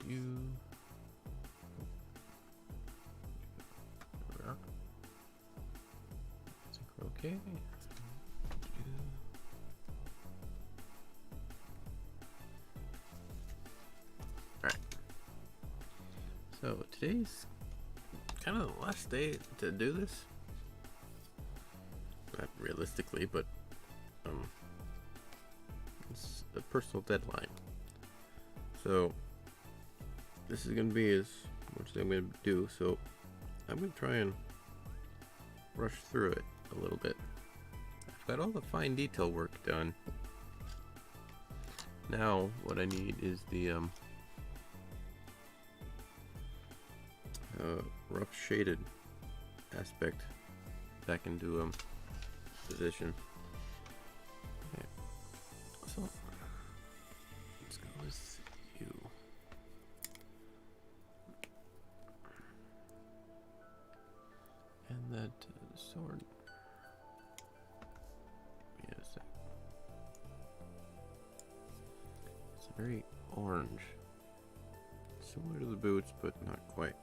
you. I think we're okay. Alright. So today's kind of the last day to do this. Not realistically, but it's a personal deadline. So this is gonna be as much as I'm gonna do. So I'm gonna try and rush through it a little bit. I've got all the fine detail work done. Now what I need is the rough shaded aspect back into position. Okay. So let's go with you. And that sword. Yes. It's very orange. Similar to the boots, but not quite.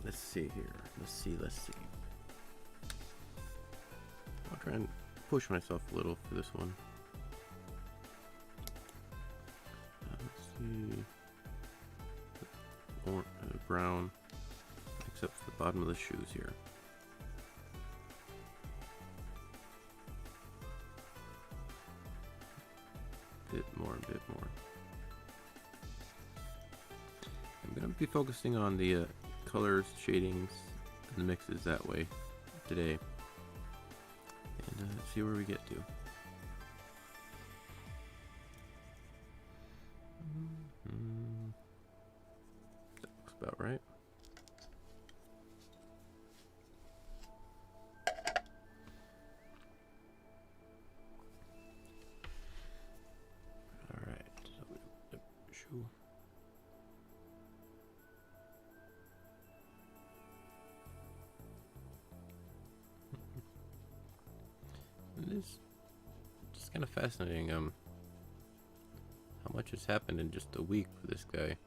Let's see here. Let's see. I'll try and push myself a little for this one. Let's see. Brown, except for the bottom of the shoes here. Bit more. I'm going to be focusing on the colors, shadings, and the mixes that way today, and see where we get to. That looks about right. All right, so shoe. It is just kind of fascinating how much has happened in just a week for this guy. At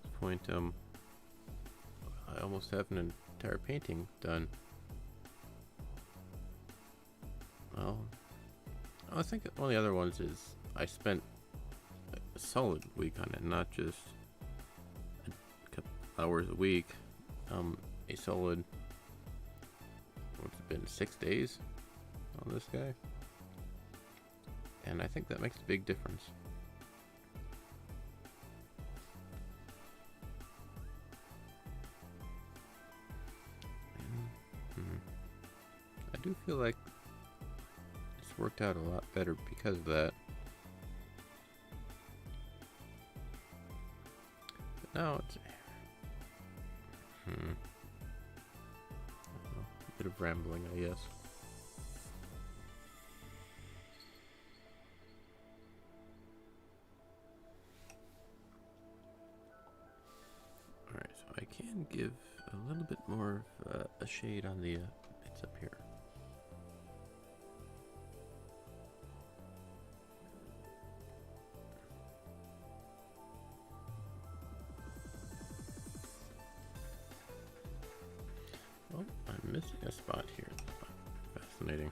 this point, I almost have an entire painting done. Well, I think one of the other ones is I spent a solid week on it, not just a couple hours a week. A solid, what's it been, 6 days on this guy, and I think that makes a big difference. I do feel like it's worked out a lot better because of that. But now it's a bit of rambling, I guess. Alright, so I can give a little bit more of a shade on the bits up here. Oh, I'm missing a spot here. Fascinating.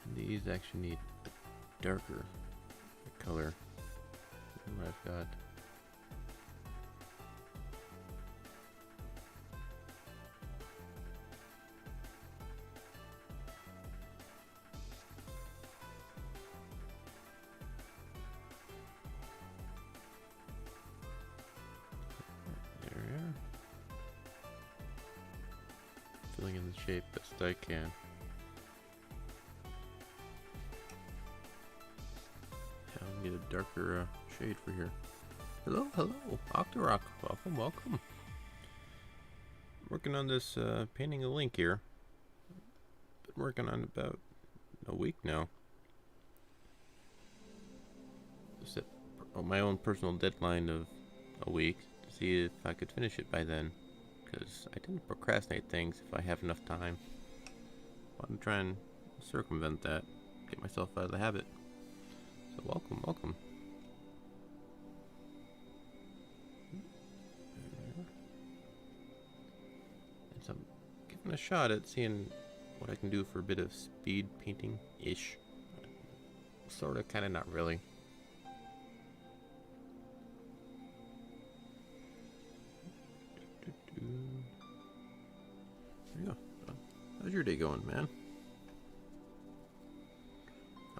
And these actually need a darker color than what I've got. There we are. Filling in the shape best I can. Yeah, I need a darker shade for here. Hello, Octorok. Welcome. Working on this painting a link here. Been working on about a week now. Set my own personal deadline of a week to see if I could finish it by then. Because I tend to procrastinate things if I have enough time. I'm trying to circumvent that, get myself out of the habit. So welcome, welcome. And so I'm giving a shot at seeing what I can do for a bit of speed painting-ish. Sorta, kinda, not really. There you go. How's your day going, man?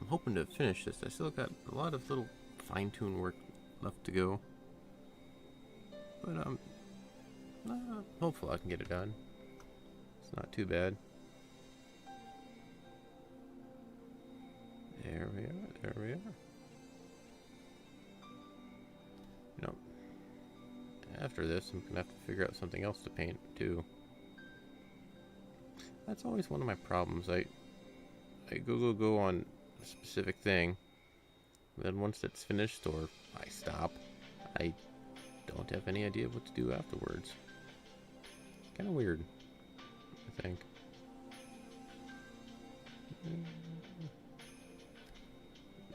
I'm hoping to finish this. I still got a lot of little fine-tune work left to go. But hopefully I can get it done. It's not too bad. There we are, there we are. You know, after this, I'm gonna have to figure out something else to paint, too. That's always one of my problems. I go on a specific thing, then once it's finished, or I stop, I don't have any idea what to do afterwards. Kind of weird, I think.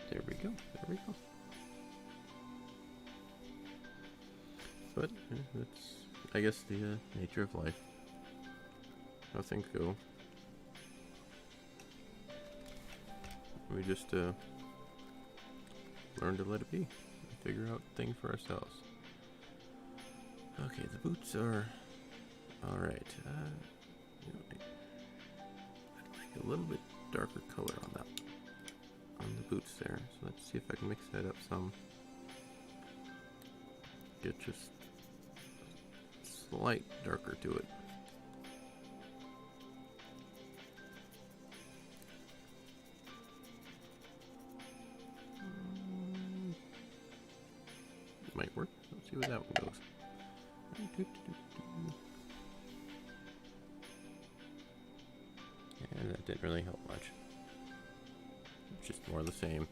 There we go, there we go. But that's, I guess, the nature of life. How things go. We just learn to let it be and figure out things for ourselves. Okay, the boots are alright. I'd like a little bit darker color on that, on the boots there. So let's see if I can mix that up some. Get just a slight darker to it. Might work. Let's see where that one goes. And that didn't really help much. It's just more of the same.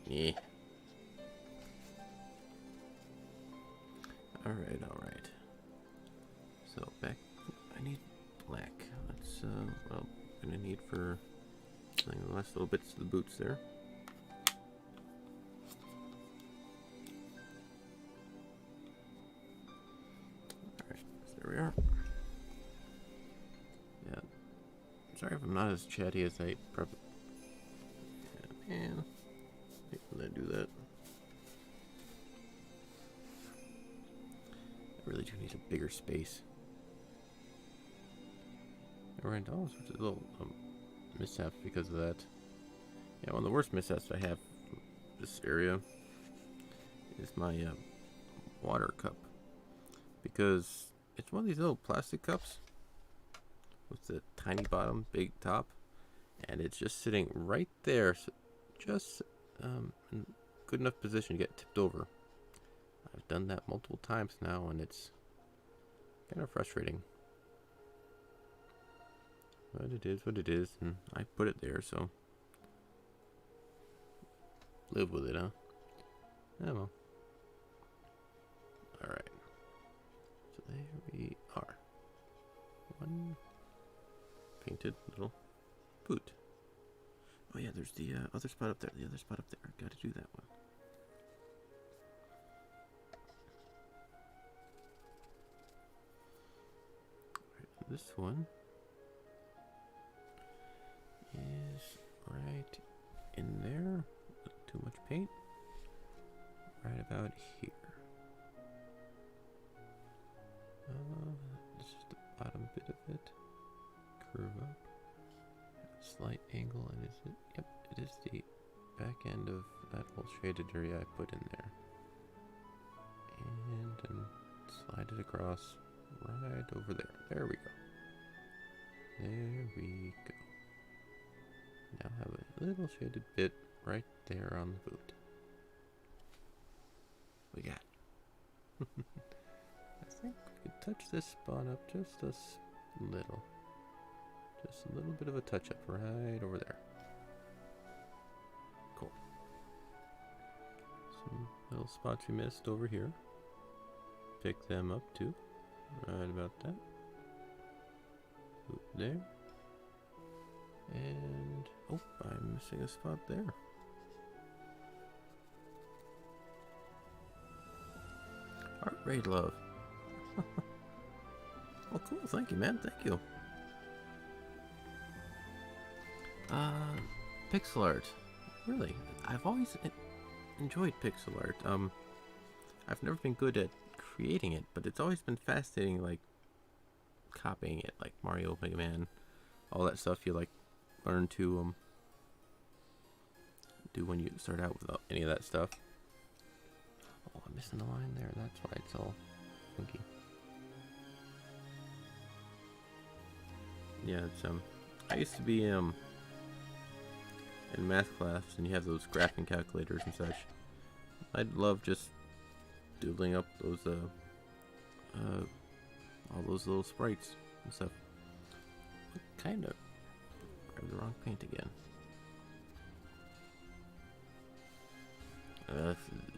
Yeah. Alright, alright. So back, I need black. That's well, I'm gonna need for the last little bits of the boots there. Alright, so there we are. Yeah. Sorry if I'm not as chatty as I probably. Yeah, man. I hate when I do that. I really do need a bigger space. I ran into all sorts of little mishaps because of that. Yeah, one of the worst mishaps I have in this area is my water cup. Because it's one of these little plastic cups with the tiny bottom, big top, and it's just sitting right there, so just in good enough position to get tipped over. I've done that multiple times now, and it's kind of frustrating. But it is what it is, and I put it there, so live with it, huh? Yeah, well. Alright. So there we are. One painted little boot. Oh yeah, there's the other spot up there. The other spot up there. Gotta do that one. Right, this one is right in there. Not too much paint. Right about here. This is the bottom bit of it. Curve up. Slight angle, and is it? Yep, it is the back end of that whole shaded area I put in there. And then slide it across right over there. There we go. There we go. Now have a little shaded bit right there on the boot. We got. I think we could touch this spot up just a little. Just a little bit of a touch up right over there. Cool. Some little spots we missed over here. Pick them up too. Right about that. Oop, there. And oh, I'm missing a spot there. Heart rate love. Oh, cool. Thank you, man. Thank you. Pixel art. Really, I've always enjoyed pixel art. I've never been good at creating it, but it's always been fascinating, like copying it, like Mario, Mega Man, all that stuff you like learn to do when you start out without any of that stuff. Oh, I'm missing the line there. That's why it's all funky. Yeah, it's I used to be in math class, and you have those graphing calculators and such. I'd love just doodling up those all those little sprites and stuff. Kind of grabbed the wrong paint again.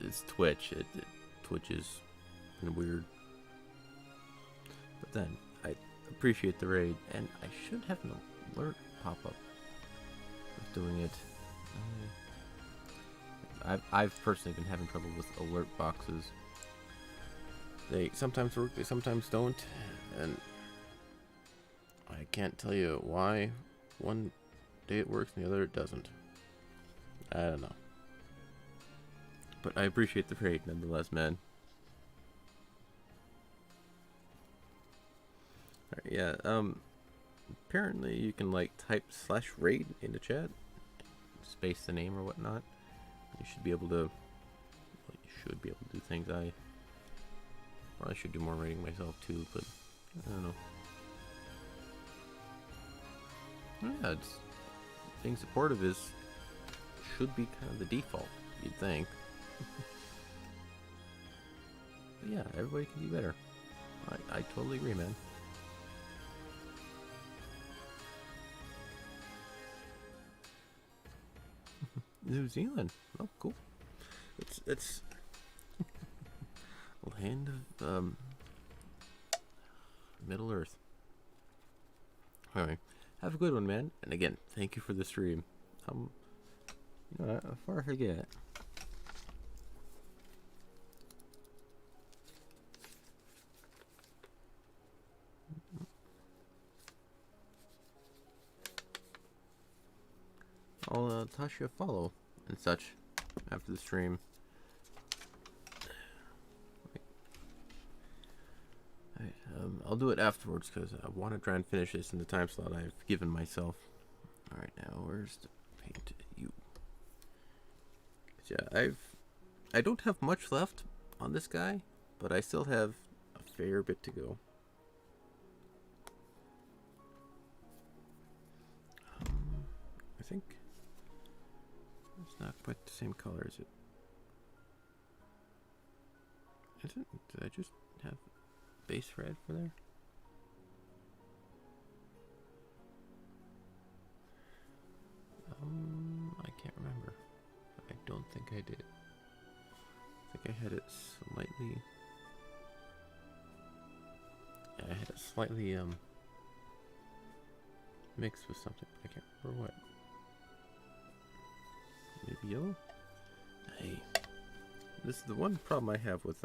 It's Twitch. It twitches and weird. But then I appreciate the raid, and I should have an alert pop up with doing it. I've personally been having trouble with alert boxes. They sometimes work, they sometimes don't, and I can't tell you why one day it works and the other it doesn't. I don't know. But I appreciate the raid nonetheless, man. Alright, yeah, apparently you can like type /raid into chat, space the name or whatnot. You should be able to, well, you should be able to do things. I probably should do more raiding myself too, but I don't know. Yeah, it's, being supportive should be kind of the default, you'd think. But yeah, everybody can be better. I totally agree, man. New Zealand. Oh, cool. It's land of Middle Earth. Alright, have a good one, man. And again, thank you for the stream. You know, before I forget, I'll toss you a follow and such after the stream. Alright, I'll do it afterwards because I want to try and finish this in the time slot I've given myself. Alright, now where's the paint? You. Yeah, I don't have much left on this guy, but I still have a fair bit to go. I think it's not quite the same color, is it? Is it? Did I just have base red for there? I can't remember. I don't think I did. I think I had it slightly. Yeah, I had it slightly mixed with something. I can't remember what. Maybe yellow? Hey, this is the one problem I have with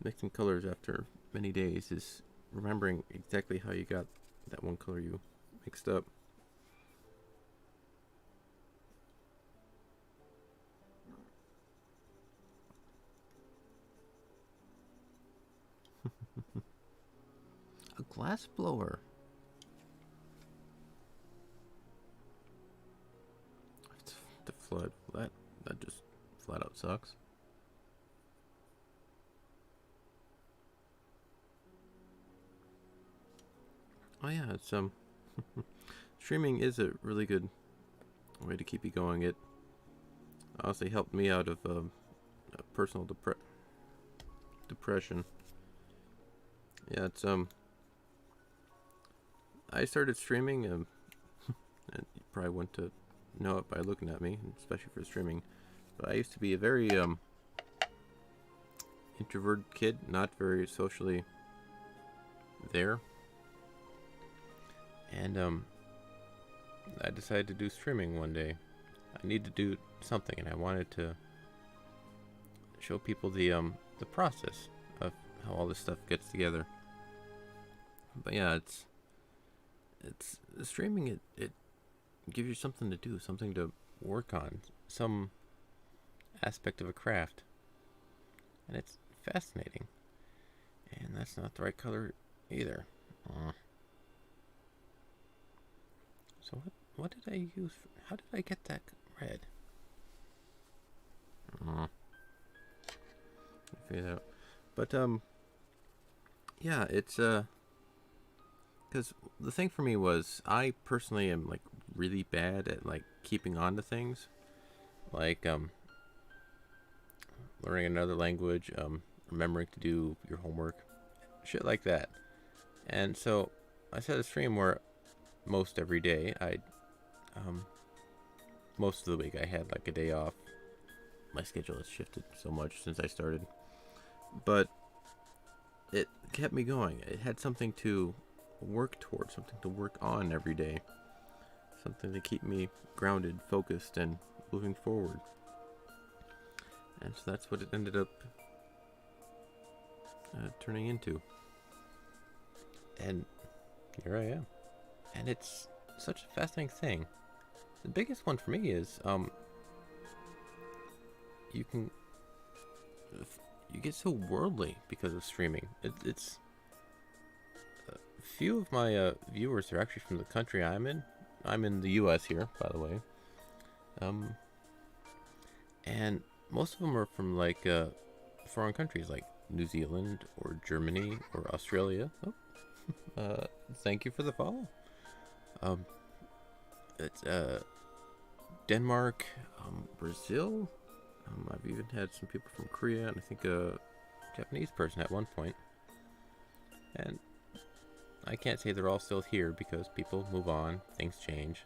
mixing colors after many days is remembering exactly how you got that one color you mixed up. A glass blower. The flood. That just flat out sucks. Oh yeah, it's streaming is a really good way to keep you going. It honestly helped me out of a personal depression. Yeah, it's I started streaming and you probably wouldn't know it by looking at me, especially for streaming. But I used to be a very introverted kid, not very socially there, and I decided to do streaming one day. I needed to do something, and I wanted to show people the process of how all this stuff gets together. But yeah, it's streaming. It gives you something to do, something to work on, some aspect of a craft, and it's fascinating. And that's not the right color either. So what did I use? How did I get that red? Figure that out. But yeah, it's because the thing for me was I personally am like really bad at like keeping on to things, like learning another language, remembering to do your homework, shit like that. And so I set a stream where most every day most of the week I had like a day off. My schedule has shifted so much since I started, but it kept me going. It had something to work towards, something to work on every day, something to keep me grounded, focused, and moving forward. And so that's what it ended up turning into. And here I am. And it's such a fascinating thing. The biggest one for me is you get so worldly because of streaming. It's few of my viewers are actually from the country I'm in. I'm in the U.S. here, by the way. And most of them are from like foreign countries like New Zealand or Germany or Australia. Oh, thank you for the follow. It's Denmark, Brazil. I've even had some people from Korea, and I think a Japanese person at one point. And I can't say they're all still here because people move on, things change.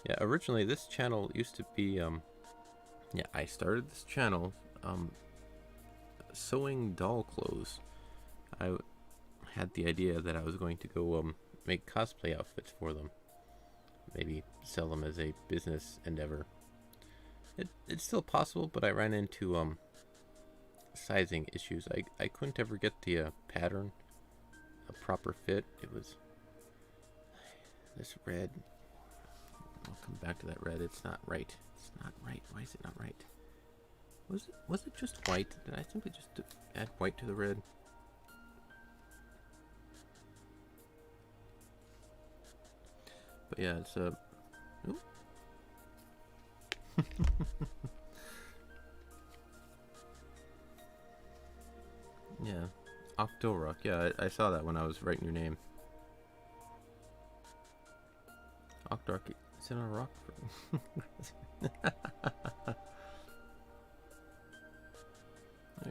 Yeah, originally this channel used to be, I started this channel, sewing doll clothes. I had the idea that I was going to go, make cosplay outfits for them. Maybe sell them as a business endeavor. It's still possible, but I ran into, sizing issues. I couldn't ever get the, pattern a proper fit. It was this red. I'll come back to that red. It's not right. It's not right. Why is it not right? Was it just white? Did I simply just add white to the red? But yeah, it's yeah, Octorok. Yeah, I saw that when I was writing your name. Octorok. Is it on a rock?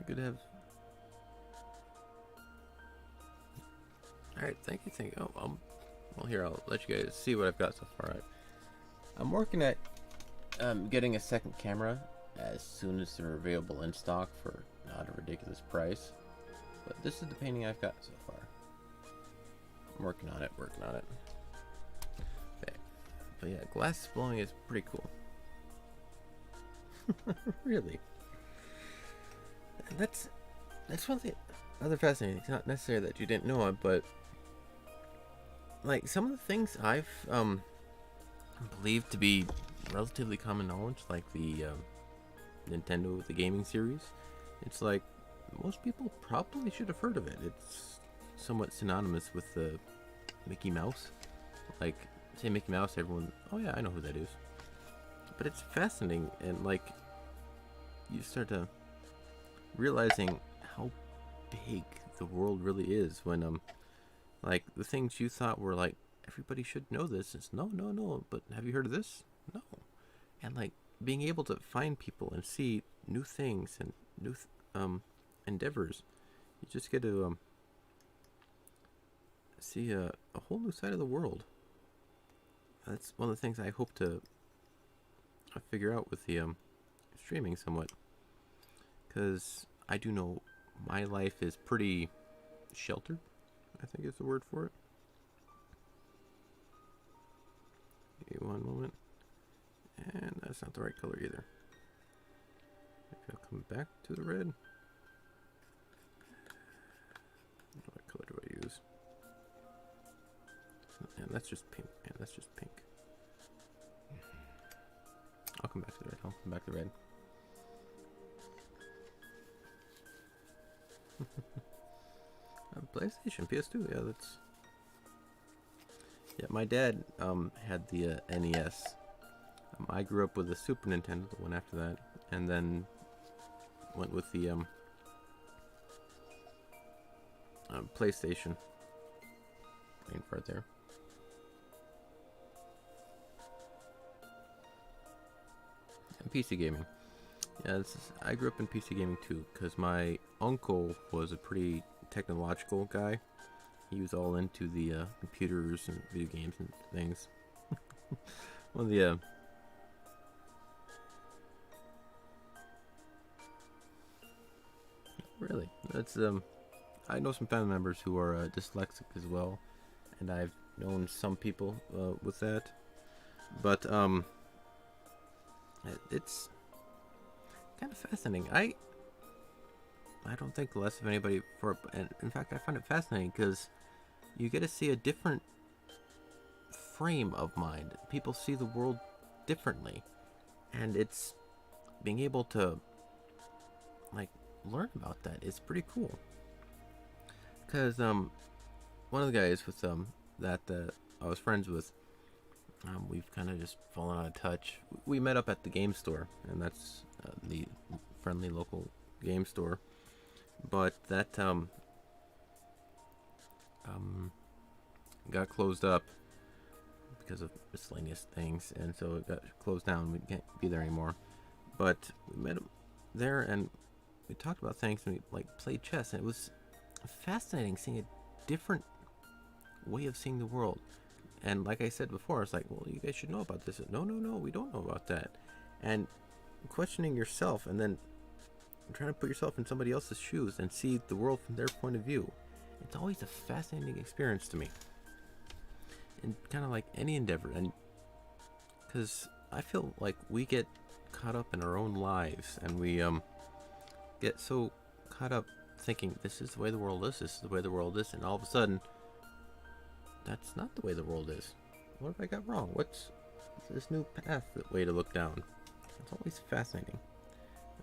Good to have. All right, thank you. Oh, well, here I'll let you guys see what I've got so far. I'm working at getting a second camera as soon as they're available in stock for not a ridiculous price. But this is the painting I've got so far. I'm working on it. Okay. But yeah, glass blowing is pretty cool. Really. That's one thing. Other fascinating. It's not necessarily that you didn't know it, but like some of the things I've believed to be relatively common knowledge, like the Nintendo, the gaming series. It's like most people probably should have heard of it. It's somewhat synonymous with the Mickey Mouse. Like, say Mickey Mouse, everyone, oh yeah, I know who that is. But it's fascinating, and like, you start to realizing how big the world really is when like the things you thought were like everybody should know this, it's no, but have you heard of this? No. And like being able to find people and see new things and new endeavors, you just get to see a whole new side of the world. That's one of the things I hope to figure out with the streaming somewhat, because I do know my life is pretty sheltered, I think is the word for it. Give me one moment. And that's not the right color either. Maybe I'll come back to the red. What color do I use? Yeah, that's just pink. Yeah, that's just pink. I'll come back to the red. I'll come back to the red. PlayStation, PS2. Yeah, that's. Yeah, my dad had the NES. I grew up with the Super Nintendo, the one after that, and then went with the PlayStation. Main part there. And PC gaming. Yeah, I grew up in PC gaming too, because my uncle was a pretty technological guy. He was all into the computers and video games and things. One of the really, that's I know some family members who are dyslexic as well, and I've known some people with that. But it's kind of fascinating. I don't think less of anybody for it, and in fact, I find it fascinating because you get to see a different frame of mind. People see the world differently, and it's being able to like learn about that is pretty cool. Because one of the guys with that I was friends with, we've kind of just fallen out of touch. We met up at the game store, and that's the friendly local game store. But that got closed up because of miscellaneous things, and so it got closed down. We can't be there anymore. But we met him there, and we talked about things, and we like played chess, and it was fascinating seeing a different way of seeing the world. And like I said before, it's like, well, you guys should know about this. No, we don't know about that. And questioning yourself, and then trying to put yourself in somebody else's shoes and see the world from their point of view. It's always a fascinating experience to me. And kind of like any endeavor, and because I feel like we get caught up in our own lives, and we get so caught up thinking this is the way the world is, and all of a sudden that's not the way the world is. What have I got wrong? What's this new path, that way to look down? It's always fascinating.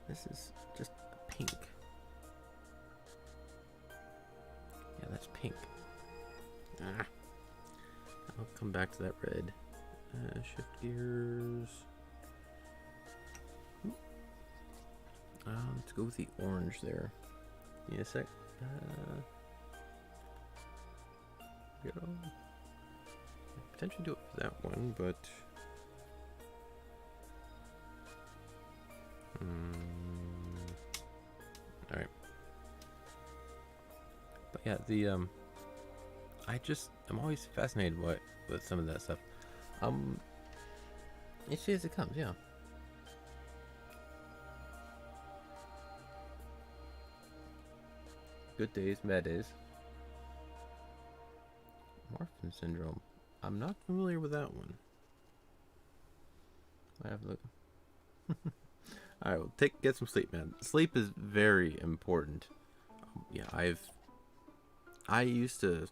This is just pink. Yeah, that's pink. I'll come back to that red. Shift gears. Let's go with the orange there. Give me a sec. Go. Potentially do it for that one, but all right. But yeah, the I'm always fascinated with some of that stuff. Each day as it comes, yeah. Good days, bad days. Marfan syndrome. I'm not familiar with that one. I have to look. All right, well, get some sleep, man. Sleep is very important. Yeah, I used to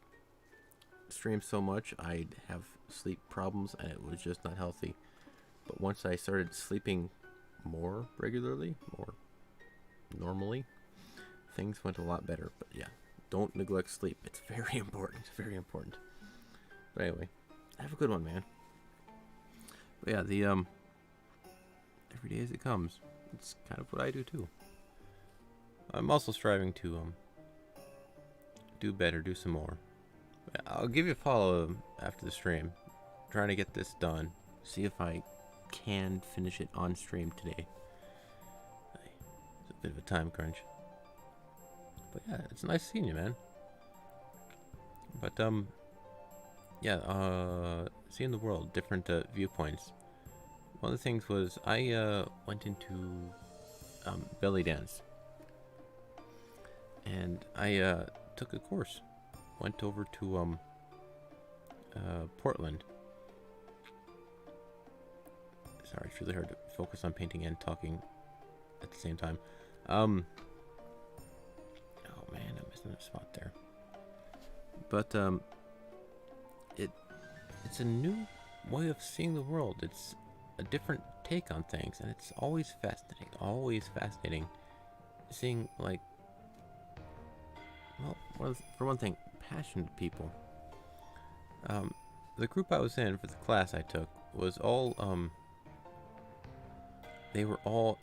stream so much, I'd have sleep problems, and it was just not healthy. But once I started sleeping more regularly, more normally, things went a lot better. But yeah, don't neglect sleep. It's very important. It's very important. But anyway, have a good one, man. But yeah, the every day as it comes. It's kind of what I do too. I'm also striving to do better, do some more. I'll give you a follow after the stream. Trying to get this done. See if I can finish it on stream today. It's a bit of a time crunch. But yeah, it's nice seeing you, man. But yeah, seeing the world, different viewpoints. one of the things was I went into belly dance, and I took a course. Went over to Portland. Sorry, it's really hard to focus on painting and talking at the same time. Oh man, I'm missing a spot there. But it's a new way of seeing the world. It's a different take on things, and it's always fascinating. Always fascinating, seeing like, well, for one thing, passionate people. The group I was in for the class I took was all they were all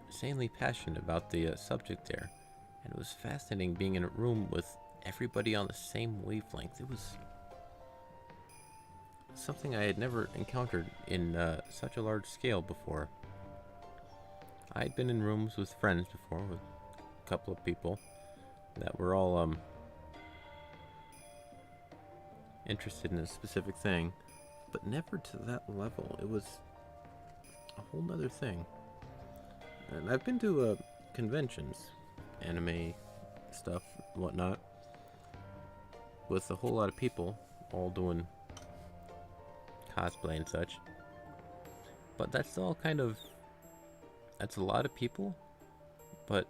insanely passionate about the subject there, and it was fascinating being in a room with everybody on the same wavelength. It was something I had never encountered in such a large scale before. I had been in rooms with friends before, with a couple of people that were all interested in a specific thing, but never to that level. It was a whole nother thing. And I've been to conventions, anime stuff, whatnot, with a whole lot of people all doing cosplay and such. But that's all kind of, that's a lot of people, but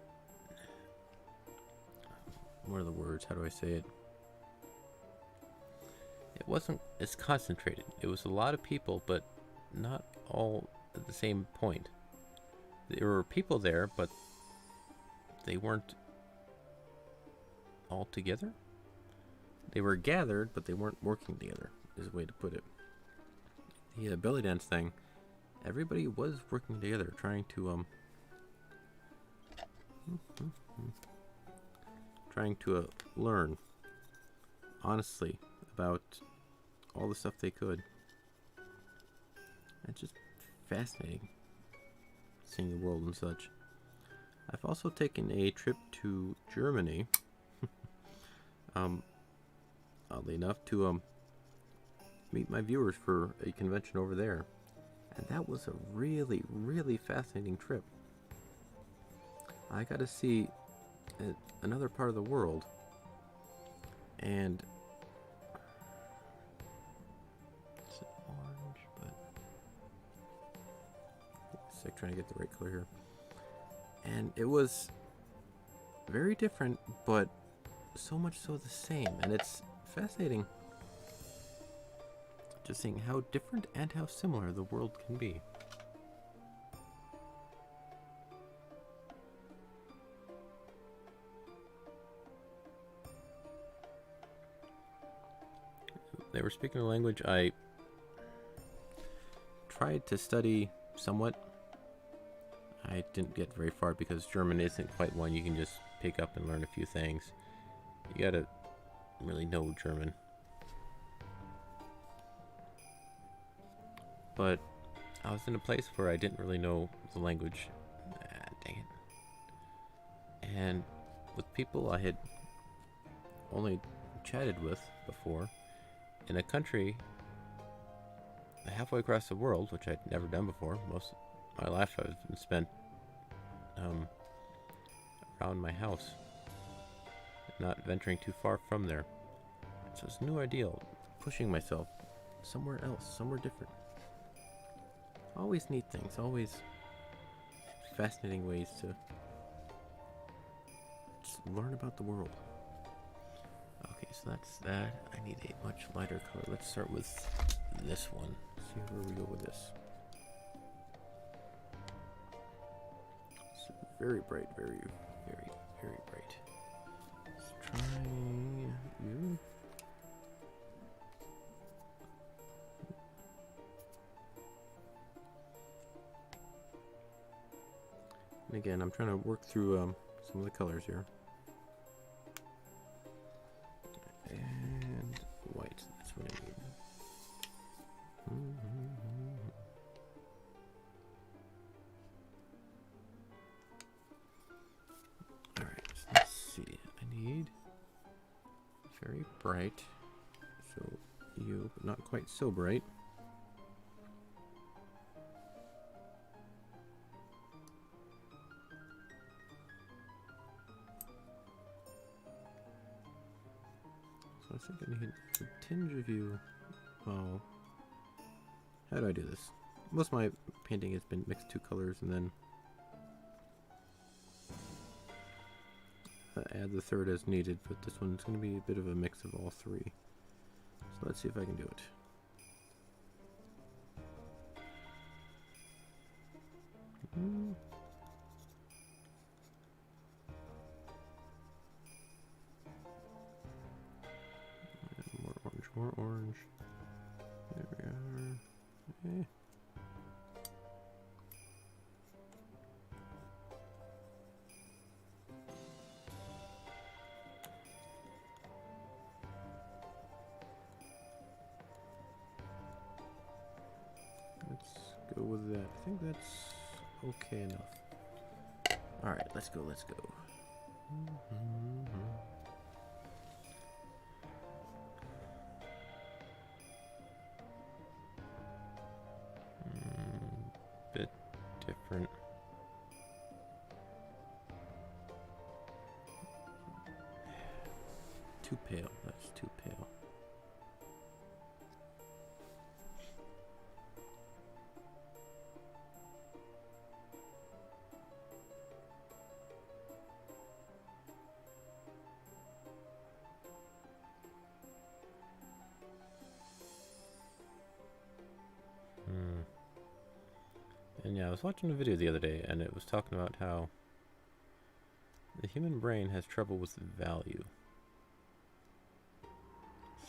what are the words? How do I say it? It wasn't as concentrated. It was a lot of people, but not all at the same point. There were people there, but they weren't all together. They were gathered, but they weren't working together, is a way to put it. The belly dance thing, everybody was working together, trying to learn honestly about all the stuff they could. It's just fascinating seeing the world and such. I've also taken a trip to Germany, oddly enough, to meet my viewers for a convention over there, and that was a really, really fascinating trip. I got to see another part of the world, and it's orange, but it's like trying to get the right color here. And it was very different, but so much so the same, and it's fascinating just seeing how different and how similar the world can be. They were speaking a language I tried to study somewhat. I didn't get very far because German isn't quite one you can just pick up and learn a few things. You gotta really know German. But I was in a place where I didn't really know the language. Dang it. And with people I had only chatted with before, in a country halfway across the world, which I'd never done before. Most of my life I've been spent around my house, not venturing too far from there. So it's a new ideal, pushing myself somewhere else, somewhere different. Always neat things, always fascinating ways to just learn about the world. Okay, so that's that. I need a much lighter color. Let's start with this one. See where we go with this. It's very bright, very, very, very bright. Let's try you. And again, I'm trying to work through some of the colors here. And white, that's what I need. Alright, so let's see. I need very bright. So you, but not quite so bright. I think I need a tinge of you. Oh. How do I do this? Most of my painting has been mixed two colors and then add the third as needed, but this one's going to be a bit of a mix of all three. So let's see if I can do it. More orange, more orange. There we are. Okay. Let's go with that. I think that's okay enough. Alright, let's go, let's go. Bit different. Too pale, that's too pale. And yeah, I was watching a video the other day, and it was talking about how the human brain has trouble with value.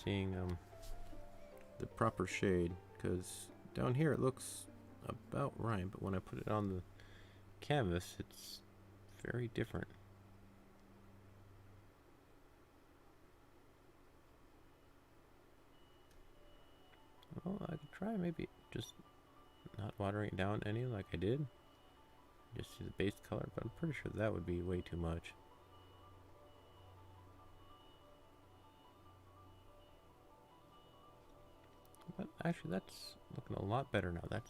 Seeing the proper shade, because down here it looks about right, but when I put it on the canvas, it's very different. Well, I could try maybe just not watering it down any like I did. Just use the base color, but I'm pretty sure that would be way too much. But actually that's looking a lot better now. That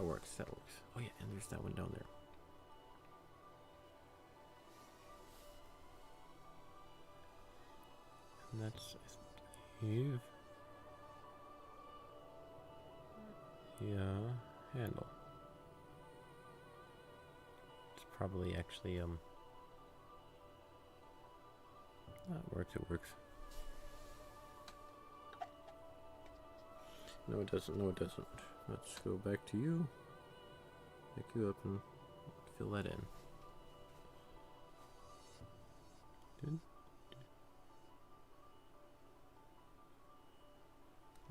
works. That works. Oh yeah, and there's that one down there. And that's Eve. Yeah, handle. It's probably actually it works, it works. No it doesn't, no it doesn't. Let's go back to you. Pick you up and fill that in. Good.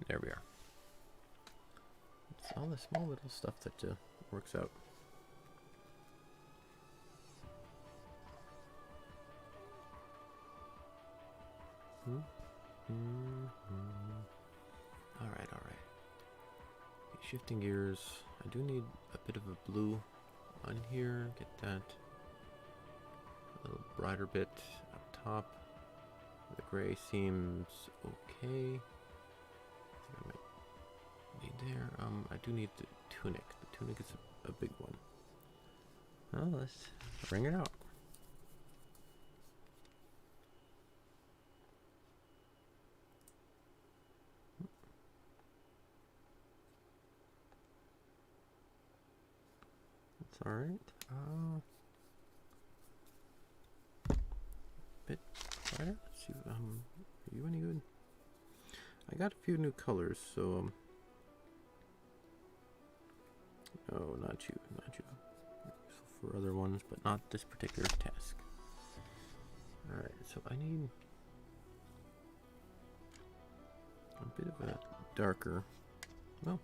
There we are. It's all the small little stuff that works out. Alright. Shifting gears. I do need a bit of a blue on here. Get that a little brighter bit up top. The gray seems okay. I might need there. I do need the tunic. The tunic is a big one. Well, let's bring it out. That's all right. Bit brighter. Let's see. Are you any good? I got a few new colors, so oh, not you. For other ones, but not this particular task. All right, so I need a bit of a darker. Well,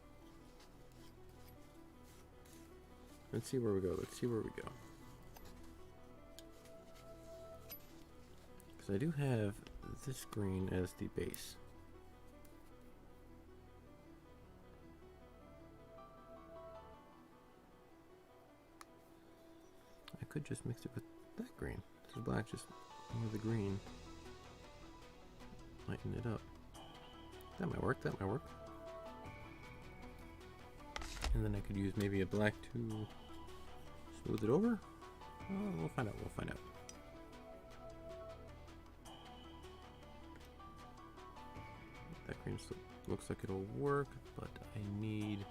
let's see where we go. Because I do have this green as the base. I could just mix it with that green. This is black, just with the green. Lighten it up. That might work. And then I could use maybe a black to smooth it over. We'll find out. We'll find out. That green looks like it'll work, but I need.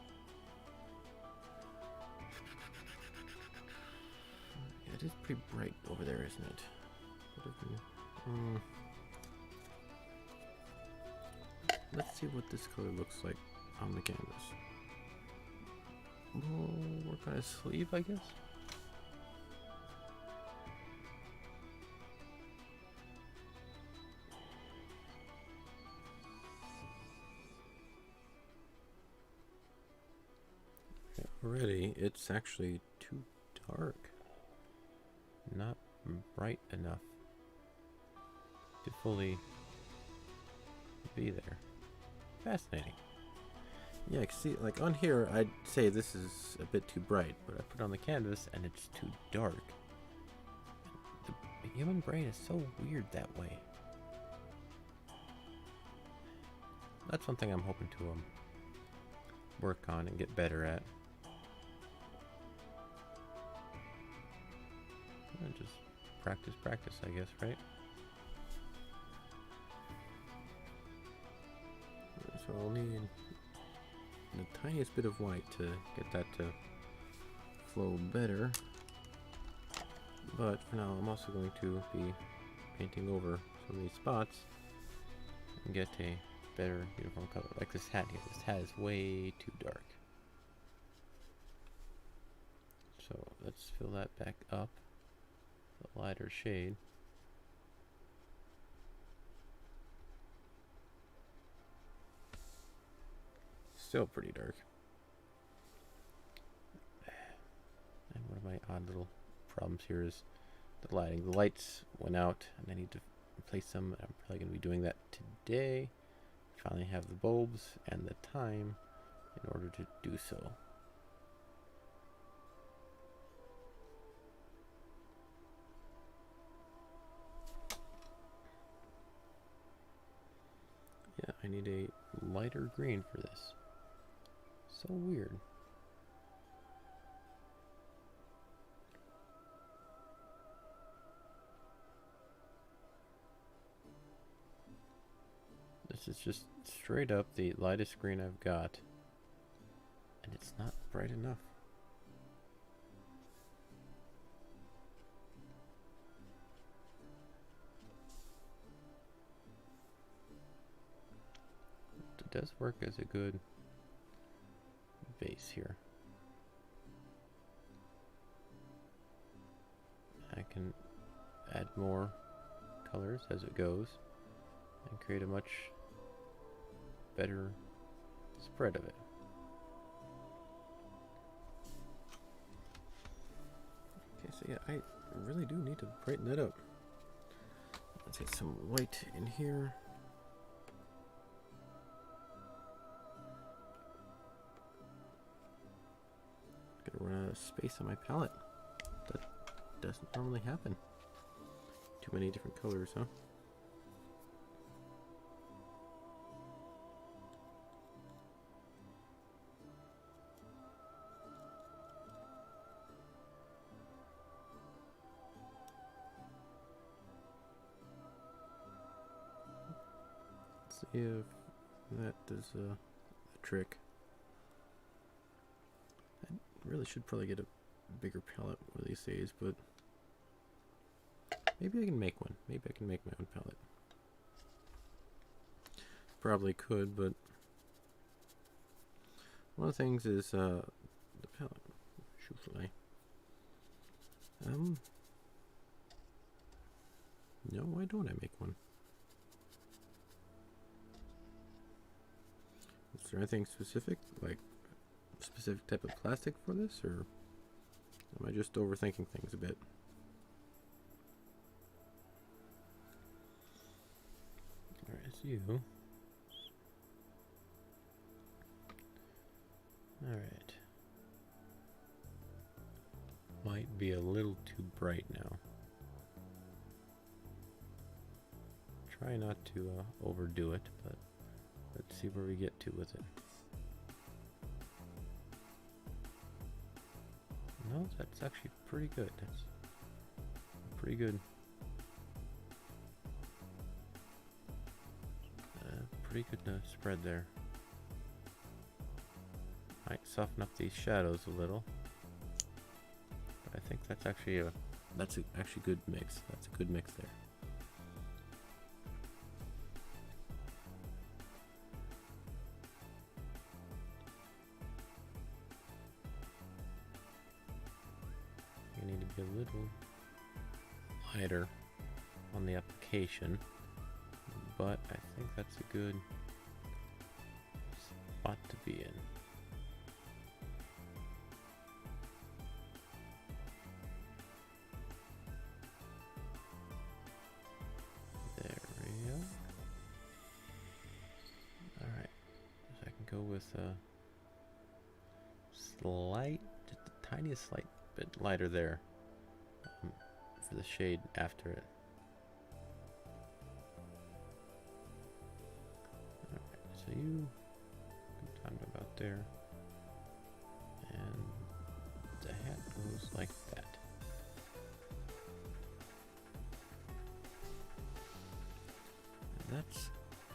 Yeah, it is pretty bright over there, isn't it? Let's see what this color looks like on the canvas. We'll work on his sleeve, I guess. Already, it's actually too dark. Not bright enough to fully be there. Fascinating. Yeah, I can see, like on here, I'd say this is a bit too bright, but I put it on the canvas and it's too dark. The human brain is so weird that way. That's one thing I'm hoping to work on and get better at. And just practice, I guess, right? So I'll need the tiniest bit of white to get that to flow better. But for now, I'm also going to be painting over some of these spots and get a better uniform color. Like this hat here. This hat is way too dark. So let's fill that back up. A lighter shade. Still pretty dark. And one of my odd little problems here is the lighting. The lights went out and I need to replace them. I'm probably going to be doing that today. Finally have the bulbs and the time in order to do so. Yeah, I need a lighter green for this. So weird. This is just straight up the lightest green I've got. And it's not bright enough. It does work as a good base here. I can add more colors as it goes and create a much better spread of it. Okay, so yeah, I really do need to brighten that up. Let's get some white in here. Gonna run out of space on my palette. That doesn't normally happen. Too many different colors, huh? Let's see if that does the trick. I really should probably get a bigger palette one of these days, but maybe I can make one. Maybe I can make my own palette. Probably could, but one of the things is the palette. Should no, why don't I make one? Is there anything specific, like a specific type of plastic for this, or am I just overthinking things a bit? Alright, it's you. Alright. Might be a little too bright now. Try not to overdo it, but let's see where we get to with it. No, that's actually pretty good. That's pretty good. Pretty good spread there. Might soften up these shadows a little. But I think that's actually actually good mix. That's a good mix there. You need to be a little lighter on the application, but I think that's a good spot to be in. There we go. Alright, so I can go with a slight, just the tiniest slight bit lighter there for the shade after it. So you timed about there, and the hat goes like that.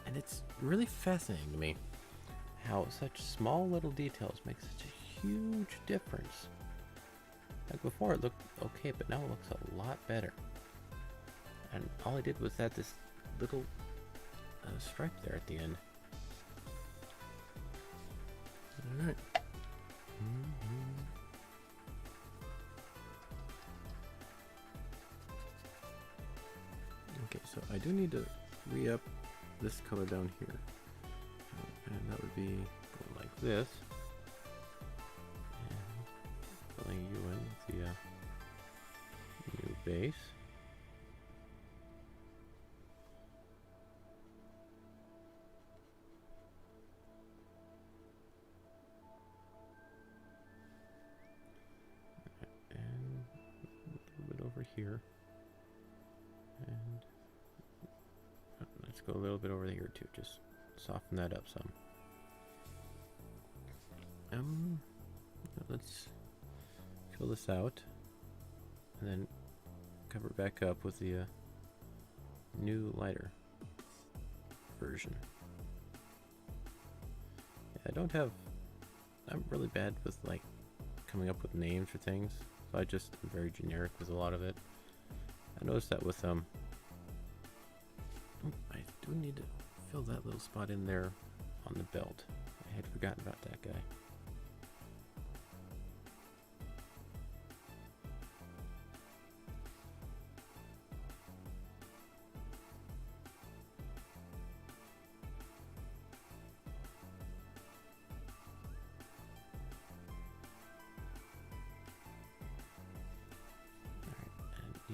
And it's really fascinating to me how such small little details make such a huge difference. Like before it looked okay, but now it looks a lot better. And all I did was add this little stripe there at the end. Alright. Okay, so I do need to re-up this color down here. And that would be going like this. And filling you in with the new base. Here, and let's go a little bit over here too, just soften that up some. Let's fill this out and then cover it back up with the new lighter version. Yeah, I'm really bad with like coming up with names for things. So I just am very generic with a lot of it. I noticed that with I do need to fill that little spot in there on the belt. I had forgotten about that guy.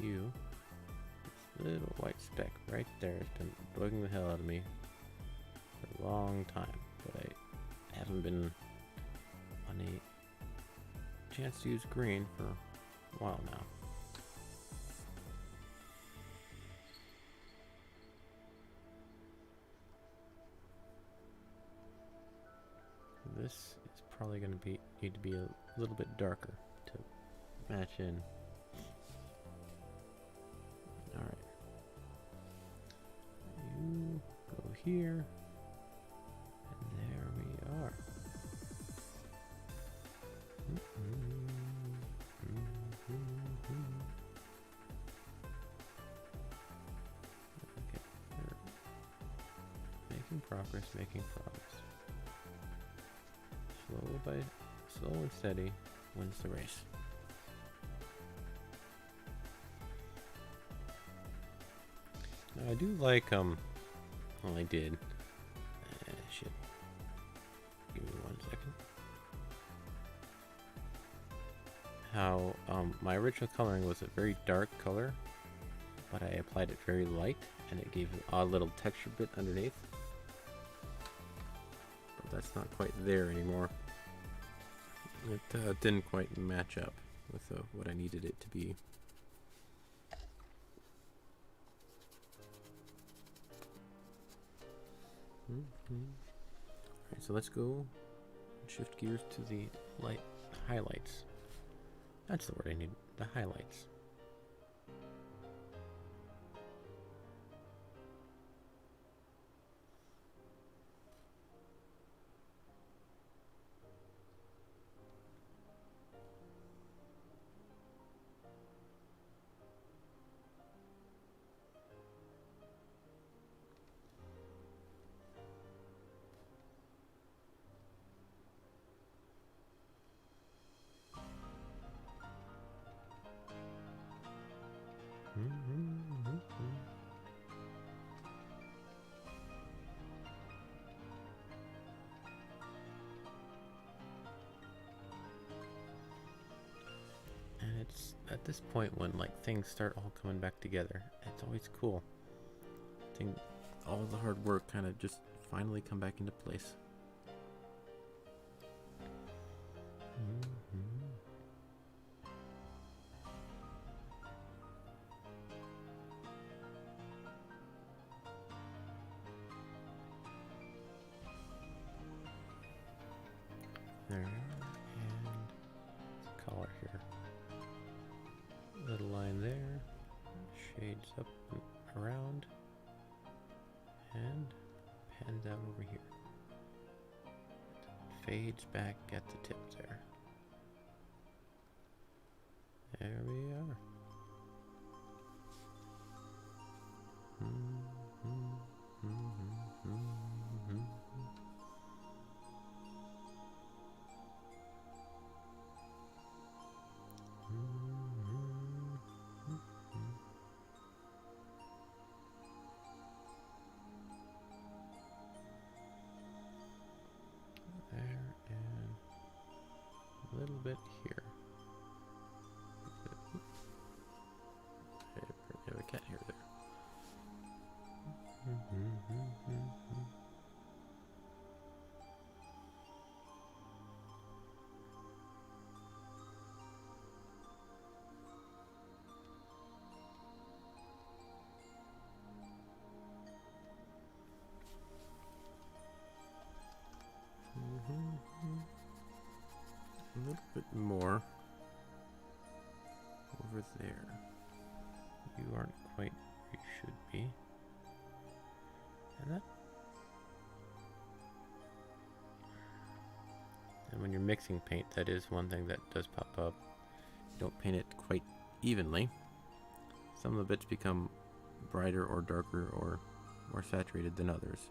You, this little white speck right there has been bugging the hell out of me for a long time, but I haven't been on a chance to use green for a while now. This is probably going to need to be a little bit darker to match in. Alright. You go here. And there we are. Okay. Making progress. Slow and steady wins the race. Now, I do like, well, I did. Shit. Give me 1 second. How, my original coloring was a very dark color, but I applied it very light, and it gave an odd little texture bit underneath. But that's not quite there anymore. It didn't quite match up with what I needed it to be. Alright, so let's go and shift gears to the light highlights. That's the word I need, the highlights. It's at this point when like things start all coming back together. It's always cool. I think all the hard work kind of just finally come back into place. There, and color here. Little line there, shades up and around, and pans out over here. Fades back at the tip there. There we are. There, and a little bit here. We have a cat here there. A little bit more over there. You aren't quite where you should be. And that. And when you're mixing paint, that is one thing that does pop up. You don't paint it quite evenly. Some of the bits become brighter or darker or more saturated than others.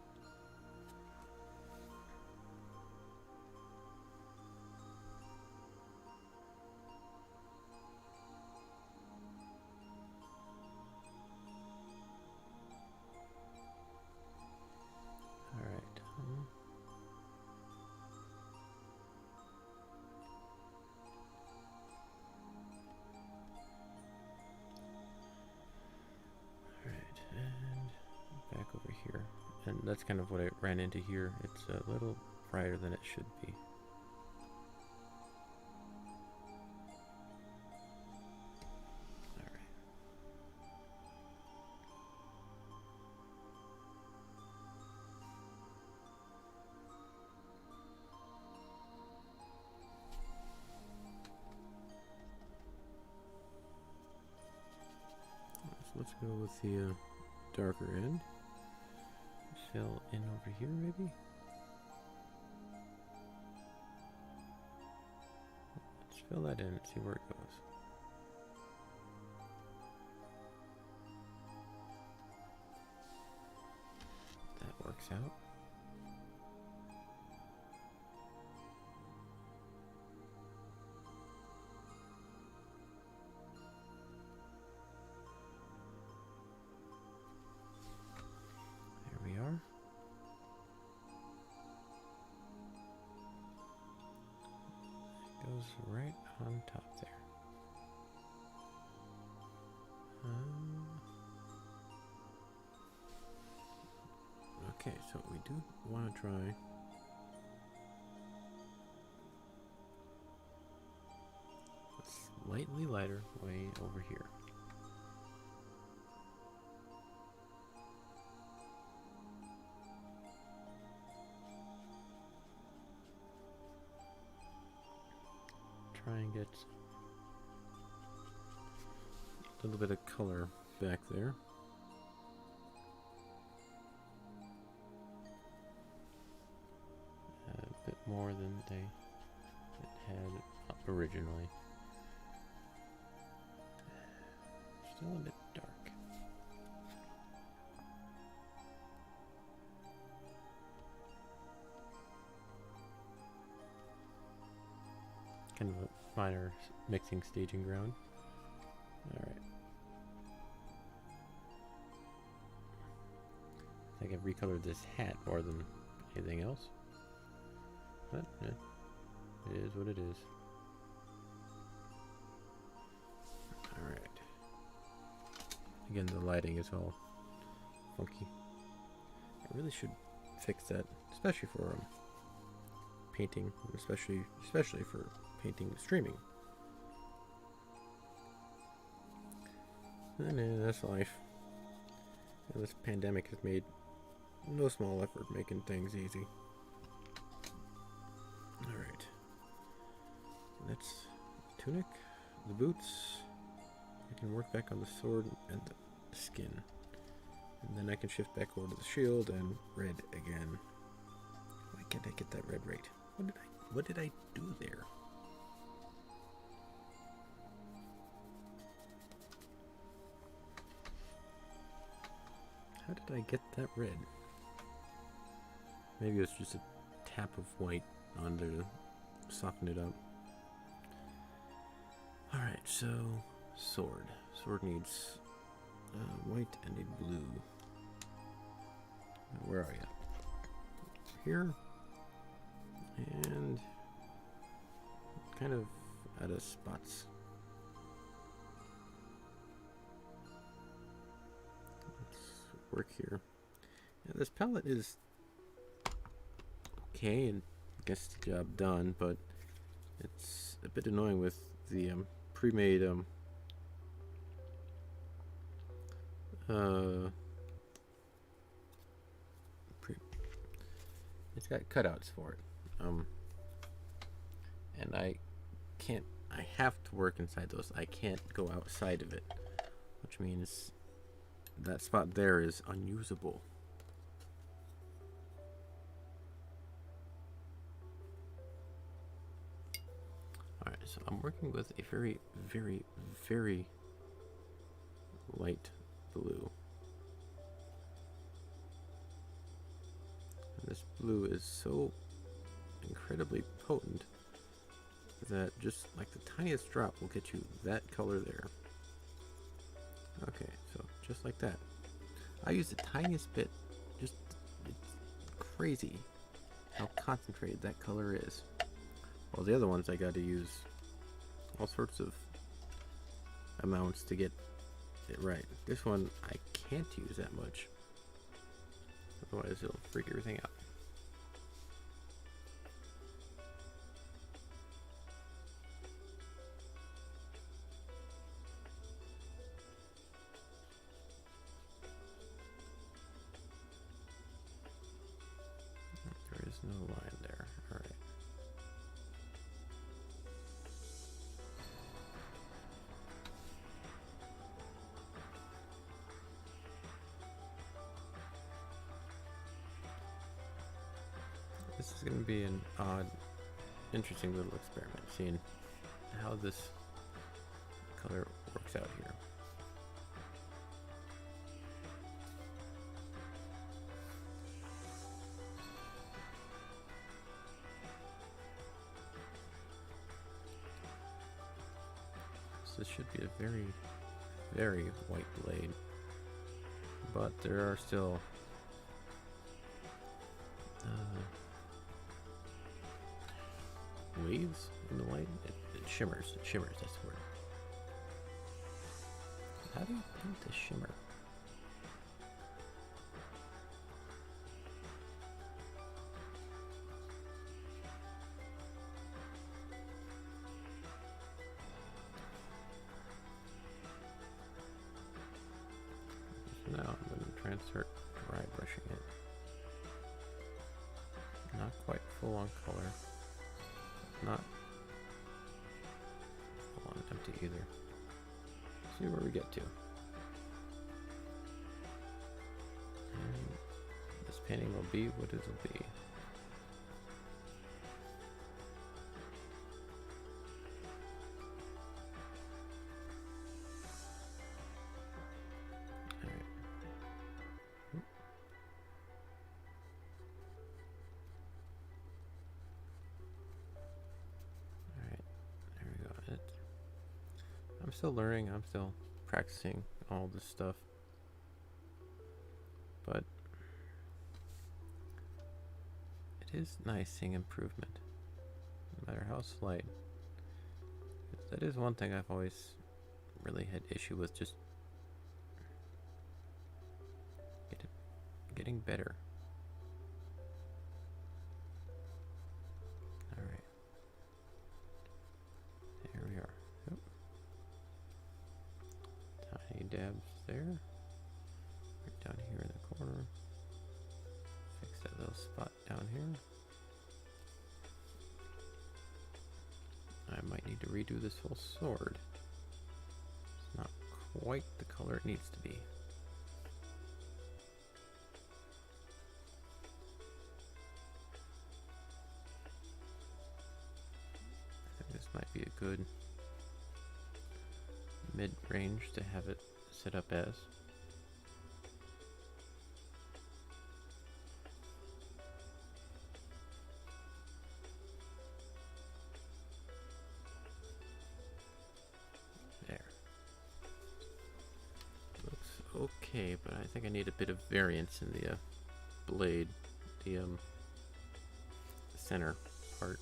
And that's kind of what I ran into here. It's a little brighter than it should be. Alright. So let's go with the darker end. Fill in over here, maybe? Let's fill that in and see where it goes. That works out. Goes right on top there. Okay, so we do want to try a slightly lighter way over here. Try and get a little bit of color back there. A bit more than it had up originally. Still a bit dark. Kind of a minor mixing staging ground. Alright. I think I've recolored this hat more than anything else. But yeah, it is what it is. Again, the lighting is all funky. I really should fix that, especially for painting, especially for painting streaming. And that's life. And this pandemic has made no small effort making things easy. Alright. That's the tunic, the boots. I can work back on the sword and the skin. And then I can shift back over to the shield and red again. Why can't I get that red right? What did I do there? How did I get that red? Maybe it was just a tap of white on there to soften it up. Alright, so sword. Sword needs white and a blue. Where are you? Here. And kind of out of spots. Let's work here. Now, this palette is okay and gets the job done, but it's a bit annoying with the pre-made it's got cutouts for it, and I have to work inside those. I can't go outside of it, which means that spot there is unusable. Alright, so I'm working with a very, very, very light blue. And this blue is so incredibly potent that just like the tiniest drop will get you that color there. Okay, so just like that. I use the tiniest bit. Just, it's crazy how concentrated that color is. Well, the other ones I got to use all sorts of amounts to get it right. This one I can't use that much, otherwise it'll freak everything out. There is no line there. All right. This is going to be an odd, interesting little experiment, seeing how this color works out here. So this should be a very, very white blade, but there are still waves in the light. It shimmers. It shimmers. That's the word. How do you paint the shimmer? So now I'm going to try and start dry brushing it. Not quite full on color. Not full on empty either. See where we get to. And this painting will be what it'll be. I'm still learning, I'm still practicing all this stuff, but it is nice seeing improvement, no matter how slight. That is one thing I've always really had issue with, just getting better. Alright. There we are. Yep. Tiny dabs there. Right down here in the corner. Fix that little spot down here. I might need to redo this whole sword. It's not quite the color it needs to be. I think this might be a good mid-range to have it set up as. Okay, but I think I need a bit of variance in the blade, the center part.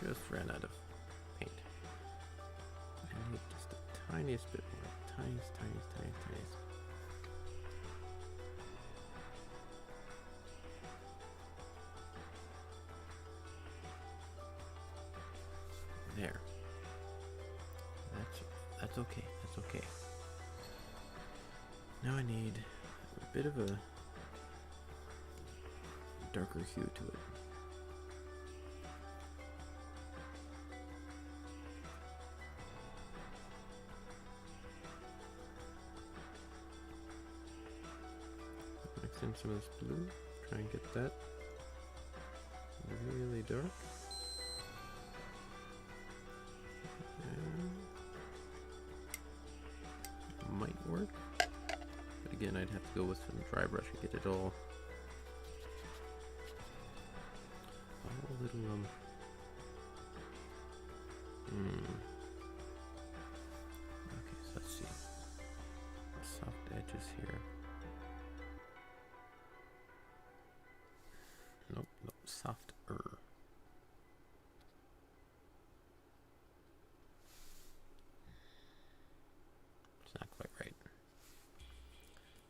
Just ran out of paint. I need just the tiniest bit more. Tiniest. There. That's okay. That's okay. Now I need a bit of a darker hue to it. Mix in some of this blue, try and get that really dark. Might work, but again I'd have to go with some dry brush and get it all a little okay, so let's see, soft edges here. Nope, softer. It's not quite right.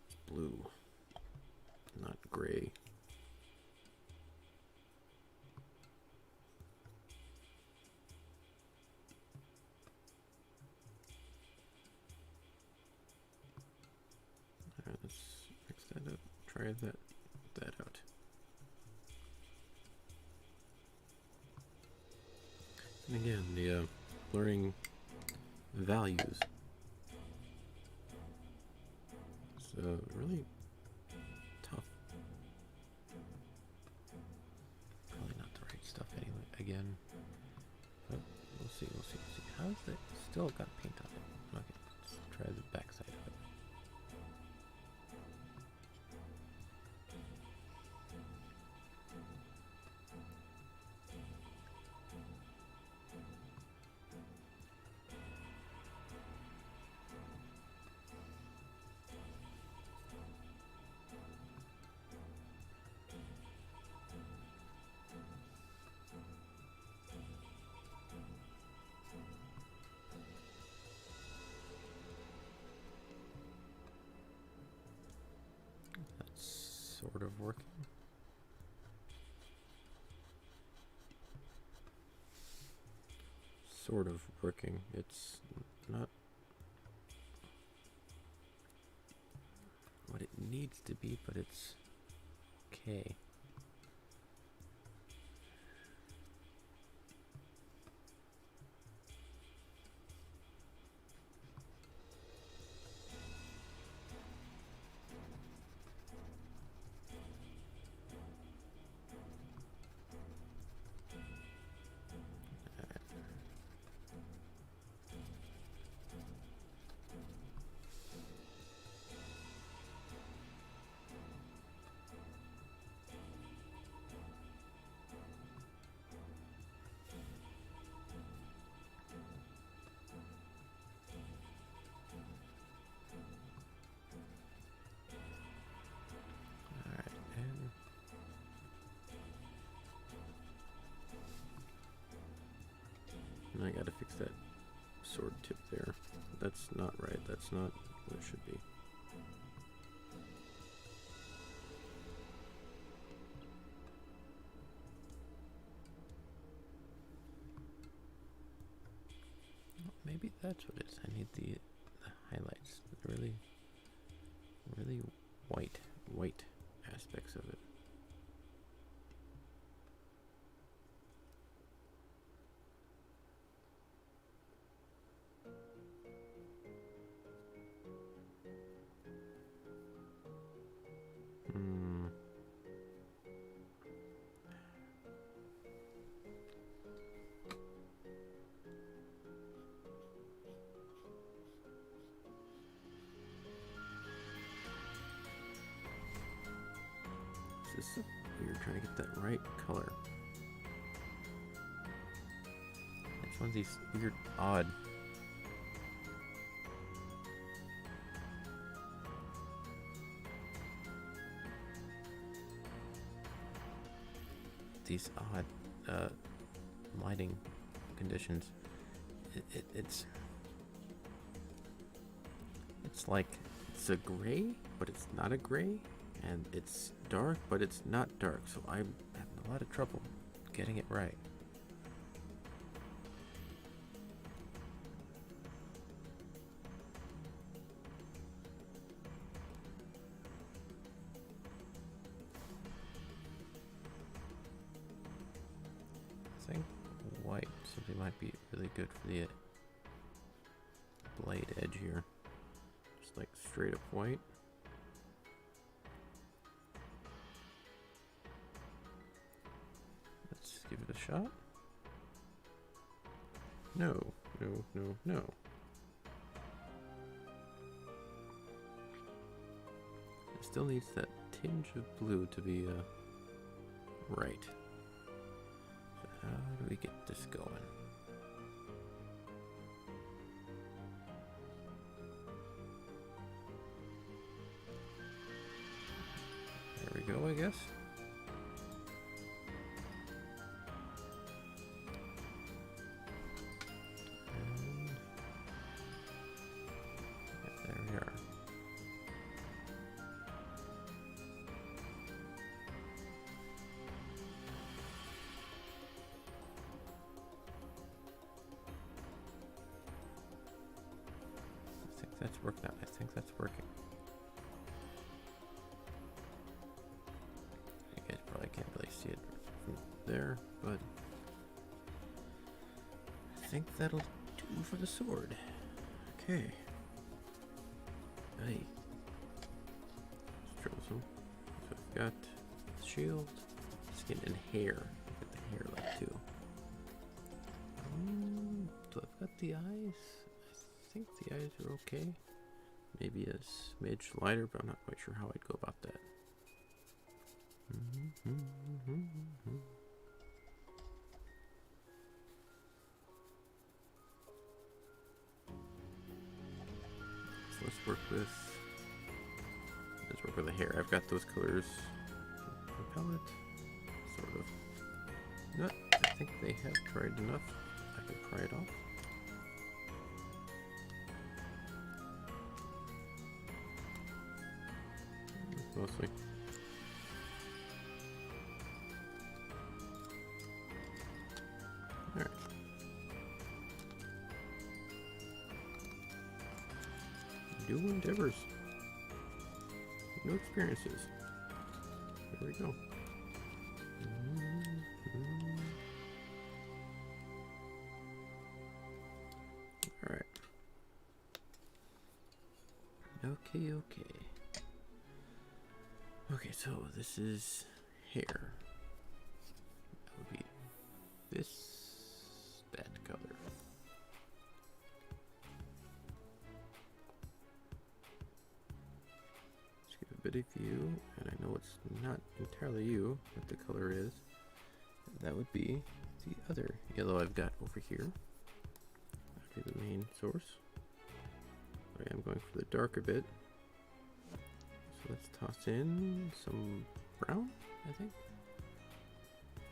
It's blue, not gray. Alright, let's mix that up. Try that out. And again, the blurring values. It's really tough. Probably not the right stuff anyway. Again, but we'll see. How's it still got paint on it? Okay, let's try the back side of it. Sort of working. Sort of working. It's not what it needs to be, but it's okay. tip there. That's not right. That's not what it should be. Maybe that's what it is. I need the highlights. The really white aspects of it. This is weird, trying to get that right color. It's one of these weird, odd. These odd lighting conditions. It's like it's a gray, but it's not a gray. And it's dark, but it's not dark, so I'm having a lot of trouble getting it right. I think white simply might be really good for the blade edge here. Just like straight up white. Give it a shot. No. It still needs that tinge of blue to be right. So how do we get this going? There we go, I guess. That's working out. I think that's working. You guys probably can't really see it from there, but I think that'll do for the sword. Okay. Hey. It's troublesome. So I've got the shield, skin, and hair. I've got the hair left too. So I've got the eyes. I think the eyes are okay. Maybe a smidge lighter, but I'm not quite sure how I'd go about that. So let's work with the hair. I've got those colors in the palette, sort of. No, I think they have dried enough. I can pry it off. Mostly. Alright. New endeavors. New experiences. There we go. Alright. Okay. Okay, so this is hair. That would be that color. Just give a bit of view, and I know it's not entirely you what the color is. That would be the other yellow I've got over here. That would be the main source. I am going for the darker bit. So let's toss in some brown, I think.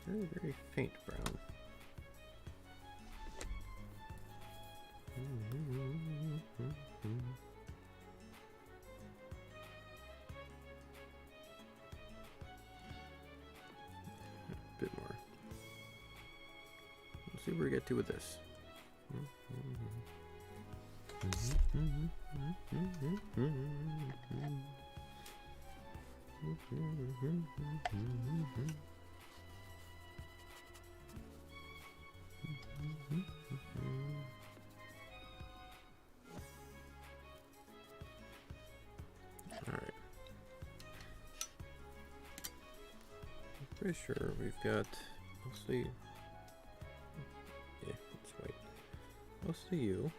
Very, very faint brown. Bit more. Let's see where we get to with this. Alright. Pretty sure we've got mostly, yeah, that's right, mostly you.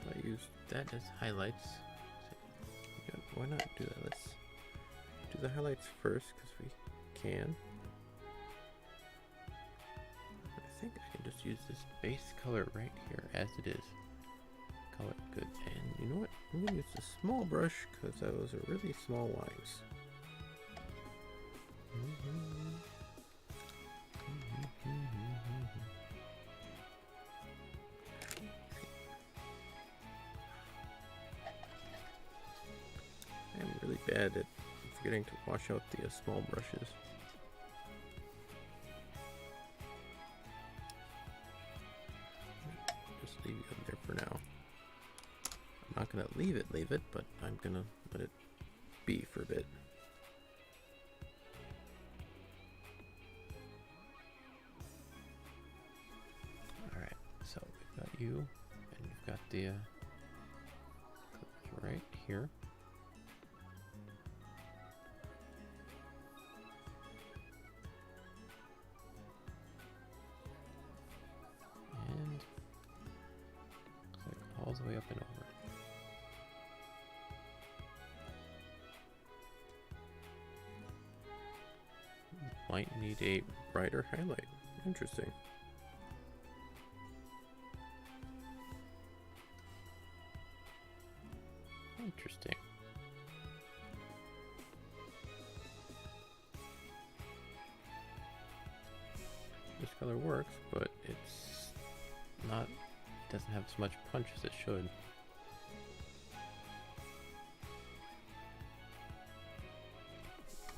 If I use that as highlights, yeah, why not do that? Let's do the highlights first because we can. I think I can just use this base color right here as it is. Call it good. And you know what? I'm going to use a small brush because those are really small lines. I'm really bad at forgetting to wash out the small brushes. Just leave it up there for now. I'm not gonna leave it, but I'm gonna let it be for a bit. Alright, so we've got you, and you've got the right here. And looks like all the way up and over. Might need a brighter highlight. Interesting. Interesting. This color works, but it's not, doesn't have as much punch as it should.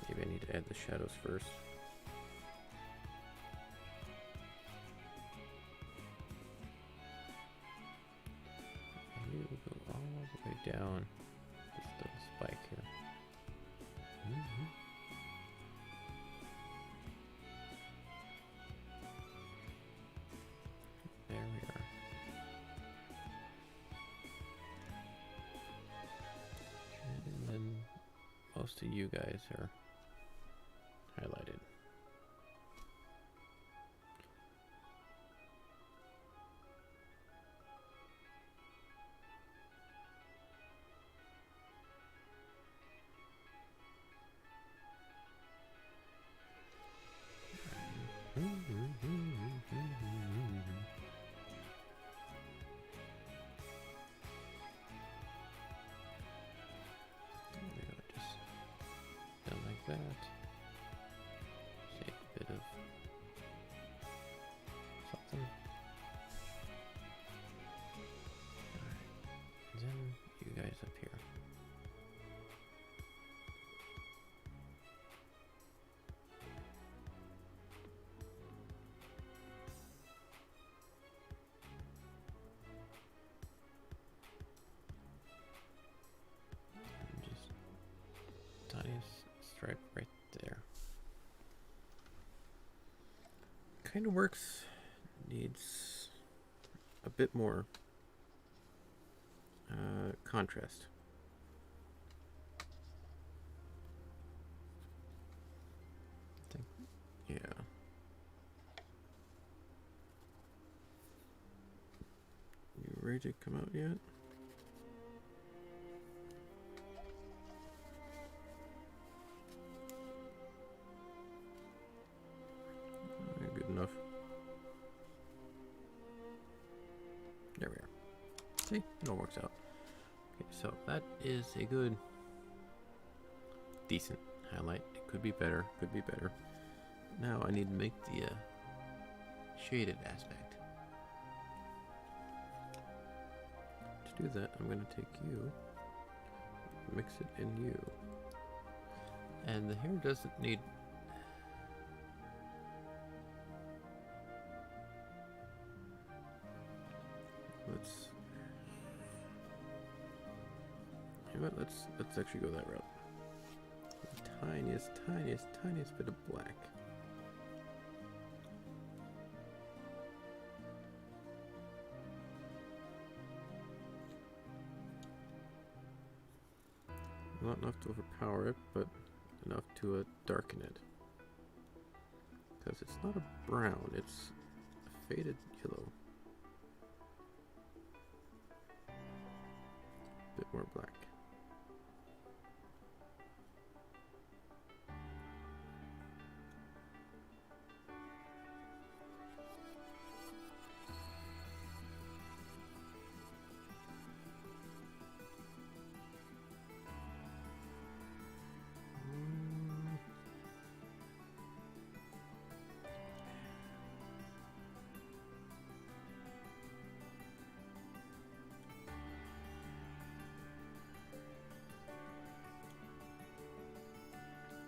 Maybe I need to add the shadows first. You go all the way down this little spike here. There we are. And then most of you guys are highlighted. Just done like that. Shake a bit of something. Alright. Then you guys up here. Just tiniest stripe right there. Kind of works. Needs a bit more contrast. I think, yeah. You ready to come out yet? Good enough. There we are. See, it all works out. Okay, so that is a good, decent highlight. It could be better, could be better. Now I need to make the shaded aspect. To do that, I'm going to take you, mix it in you. And the hair doesn't need... Let's actually go that route. The tiniest bit of black. Not enough to overpower it, but enough to darken it. Because it's not a brown, it's a faded yellow. A bit more black.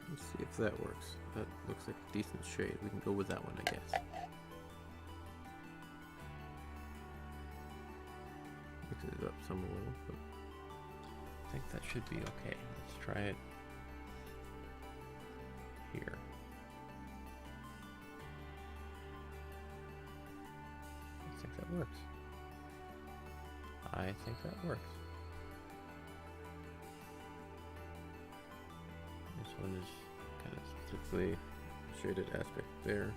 Let's see if that works. That looks like a decent shade. We can go with that one, I guess. Mix it up some a little, but I think that should be okay. Let's try it here. I think that works. I think that works. This one is kind of specifically shaded aspect there.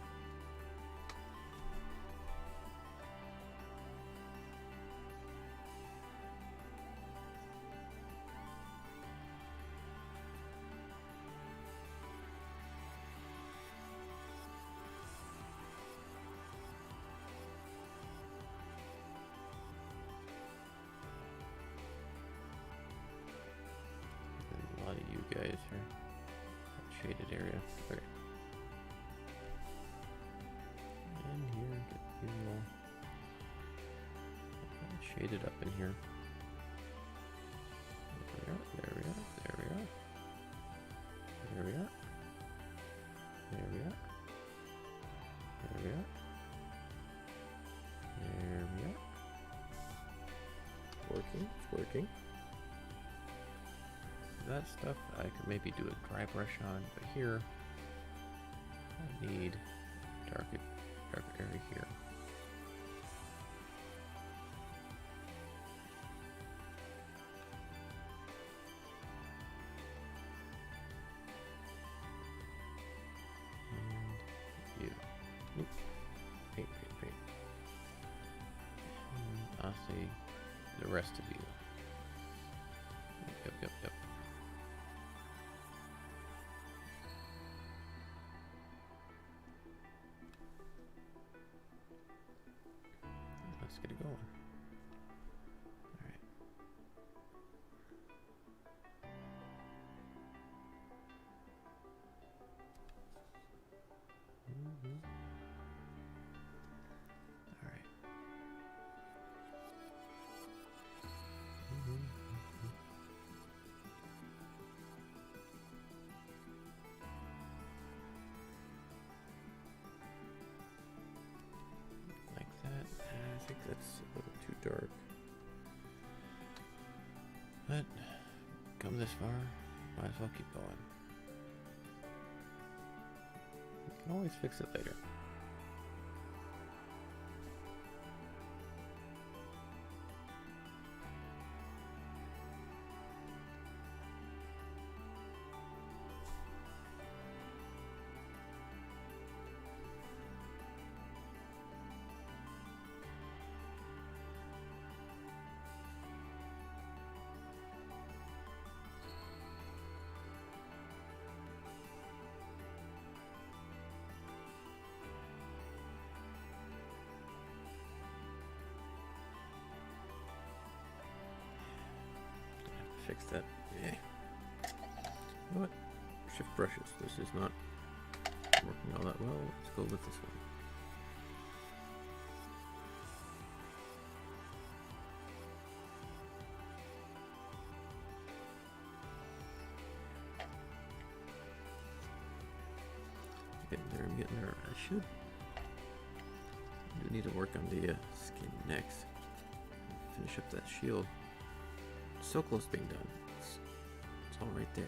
And a lot of you guys here. Shaded area. Okay. And here, get you all shaded up in here. There we are. There we are. There we are. There we are. There we are. There we are. Working. It's working. That stuff I could maybe do a dry brush on, but here I need darker area here. And you. Oops. Paint. And I'll say the rest of you. Yep. Let's get it going. All right. All right. Like that. I think that's a little too dark. But come this far, might as well keep going. We can always fix it later. Fix that. Yeah. You know what? Shift brushes. This is not working all that well. Let's go with this one. I'm getting there. I should. I do need to work on the skin next. Finish up that shield. So close to being done. It's all right there.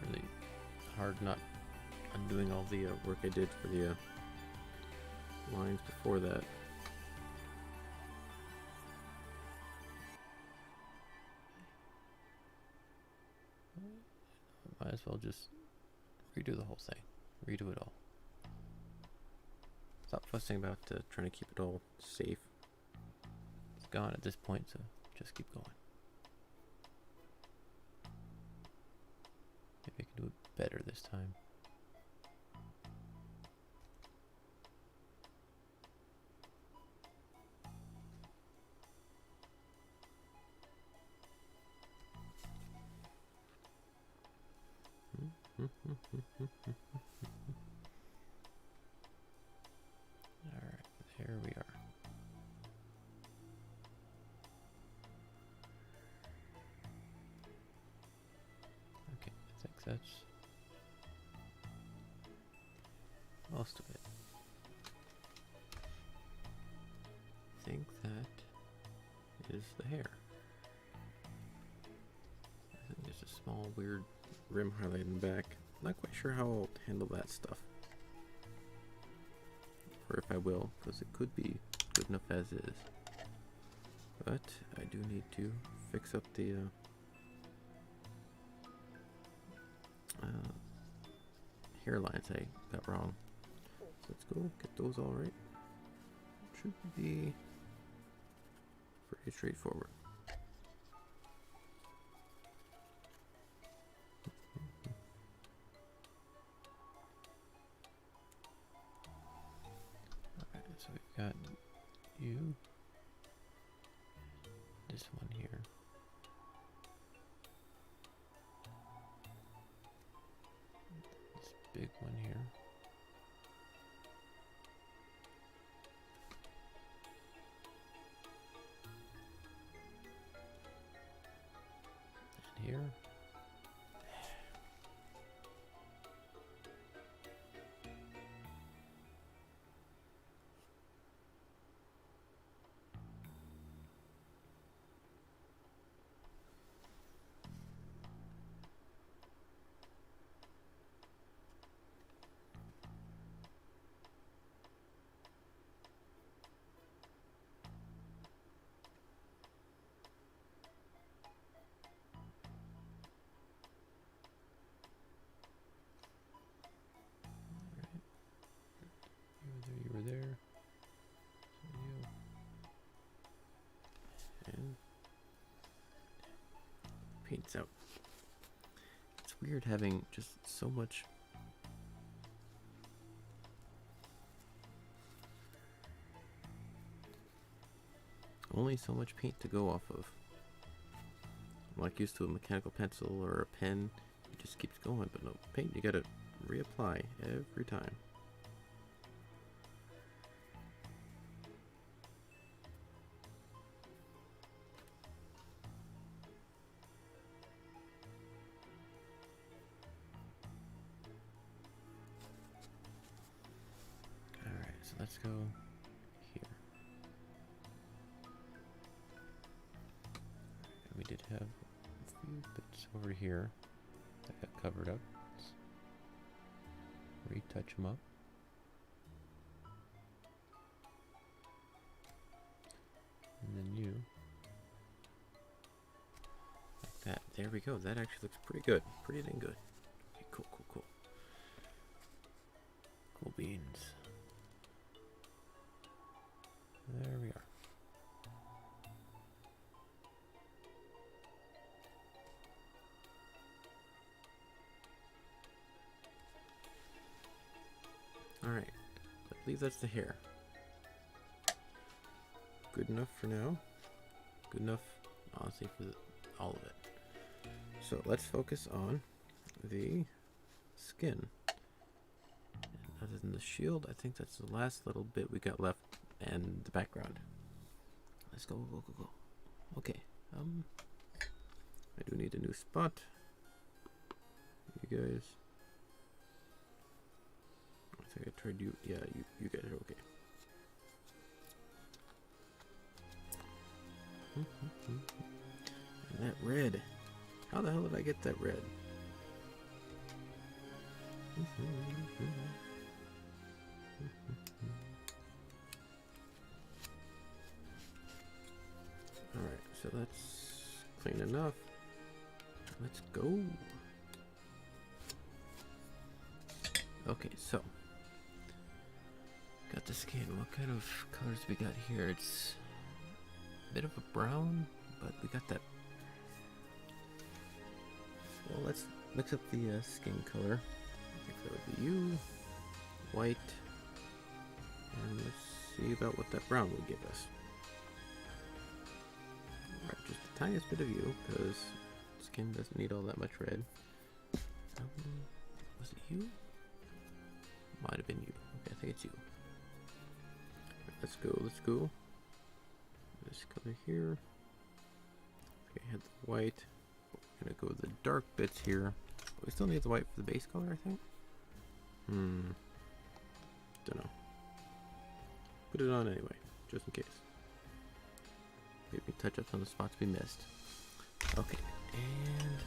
Really hard not undoing all the work I did for the lines before that. Might as well just redo the whole thing. Redo it all. Stop fussing about trying to keep it all safe. It's gone at this point, so just keep going. Maybe I can do it better this time. Alright, there we are. Okay, I think that's most of it. I think that is the hair. I think there's a small weird rim highlight in the back. Not quite sure how I'll handle that stuff. Or if I will, because it could be good enough as is. But I do need to fix up the hairlines I got wrong. So let's go get those all right. Should be pretty straightforward. Alright, so we've got you, this one here. This big one here. And here. You were there. So you. And paints out. It's weird having just so much. Only so much paint to go off of. I'm like used to a mechanical pencil or a pen. It just keeps going, but no paint. You gotta reapply every time. Alright, so let's go here. And we did have a few bits over here that got covered up. Let's retouch them up. And then you. Like that. There we go. That actually looks pretty good. Pretty dang good. Okay, cool, cool, cool. Cool beans. There we are. believe that's the hair. Good enough for now. Good enough, honestly, for all of it. So let's focus on the skin. And other than the shield, I think that's the last little bit we got left, and the background. Let's go, go, go, go. Okay. I do need a new spot. You guys. I think I tried you. Yeah, you guys are okay. And that red. How the hell did I get that red? Alright, so that's clean enough. Let's go. Okay, so got the skin. What kind of colors we got here? It's a bit of a brown, but we got that. Well, let's mix up the skin color. I think that would be you, white, and let's see about what that brown would give us. Alright, just the tiniest bit of you, because skin doesn't need all that much red. Was it you? Might have been you. Okay, I think it's you. Right, let's go, let's go. This color here. Okay, had the white. We're gonna go with the dark bits here. We still need the white for the base color, I think. Don't know. Put it on anyway, just in case. Maybe touch up some of the spots we missed. Okay, and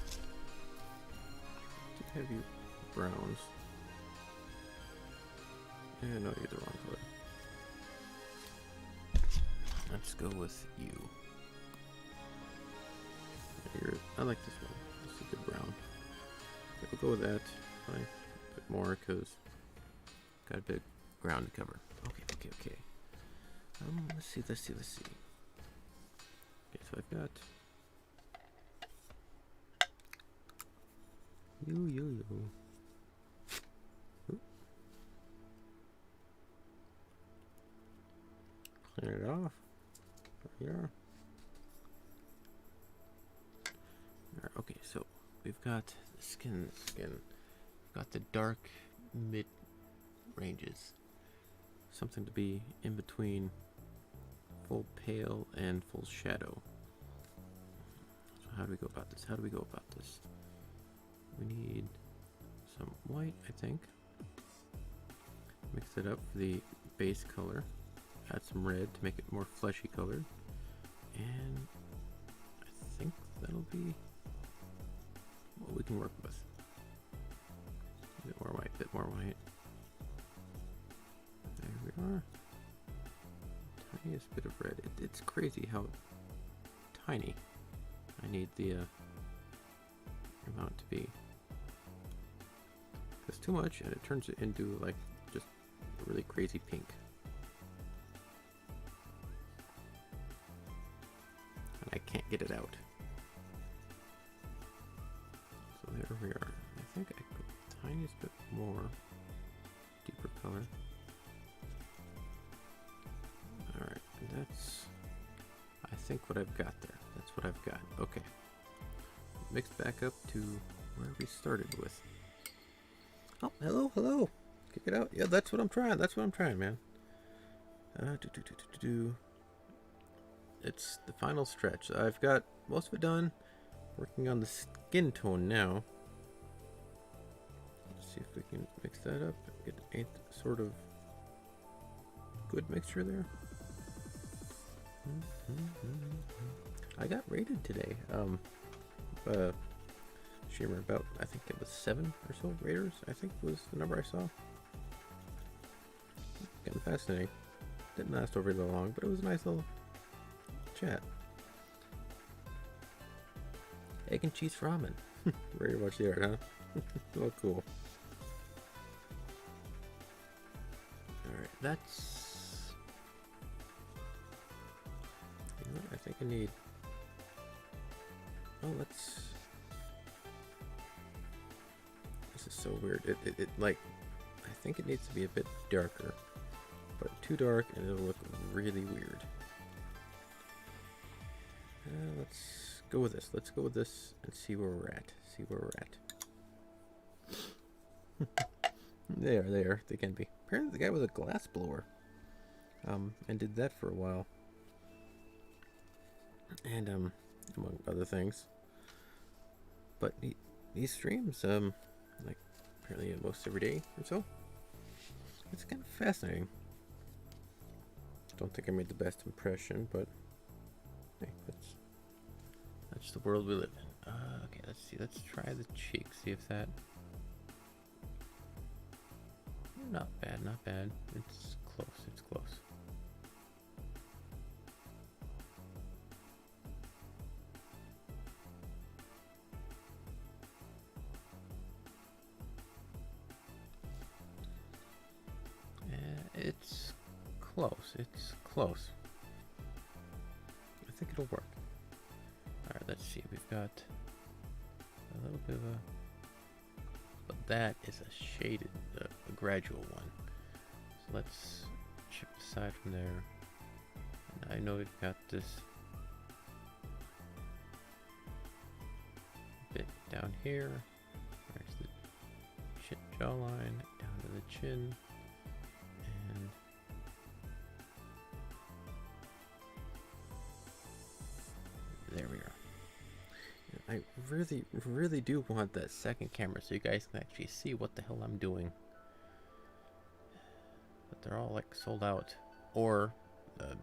I have you browns. Yeah, no, you're the wrong color. Let's go with you. I like this one. This is a good brown. Okay, we'll go with that. Probably a bit more because got a big ground to cover. Okay. Let's see. Okay, so I've got you. Oop. Clean it off. There we are. Alright, okay, so we've got the skin. We've got the dark mid ranges. Something to be in between full pale and full shadow. So how do we go about this? We need some white, I think. Mix it up for the base color. Add some red to make it more fleshy colored. And I think that'll be what we can work with. A bit more white. There we are. Tiniest bit of red. It's crazy how tiny I need the amount to be. It's too much and it turns it into like just a really crazy pink. And I can't get it out. So there we are. I think I put the tiniest bit more deeper color. Alright, that's I think what I've got there. That's what I've got. Okay. Mixed back up to where we started with. Oh, hello. Kick it out. Yeah, that's what I'm trying, man. It's the final stretch. I've got most of it done. Working on the skin tone now. Let's see if we can mix that up. Get a sort of good mixture there. I got rated today. Shimmer about, I think it was 7 or so raters, I think was the number I saw. Getting fascinating. Didn't last over very long, but it was a nice little chat. Egg and cheese ramen. Very much the art, huh? Oh, cool. Alright, that's... You know what? I think I need... Oh, let's... This is so weird. It like... I think it needs to be a bit darker. but too dark and it'll look really weird. Let's go with this. Let's go with this and see where we're at. See where we're at. They can be. Apparently the guy was a glass blower. And did that for a while. And, among other things. But he streams, like, apparently most every day or so. It's kind of fascinating. Don't think I made the best impression, but hey, that's the world we live in. Okay, let's see. Let's try the cheek. See if that. Not bad, not bad. It's close. It's close. It's close. It's close. I think it'll work. Alright, let's see. We've got a little bit of a... But that is a shaded, a gradual one. So let's chip aside from there. And I know we've got this bit down here. There's the jawline, down to the chin. And there we are. I really do want that second camera so you guys can actually see what the hell I'm doing. But they're all like sold out or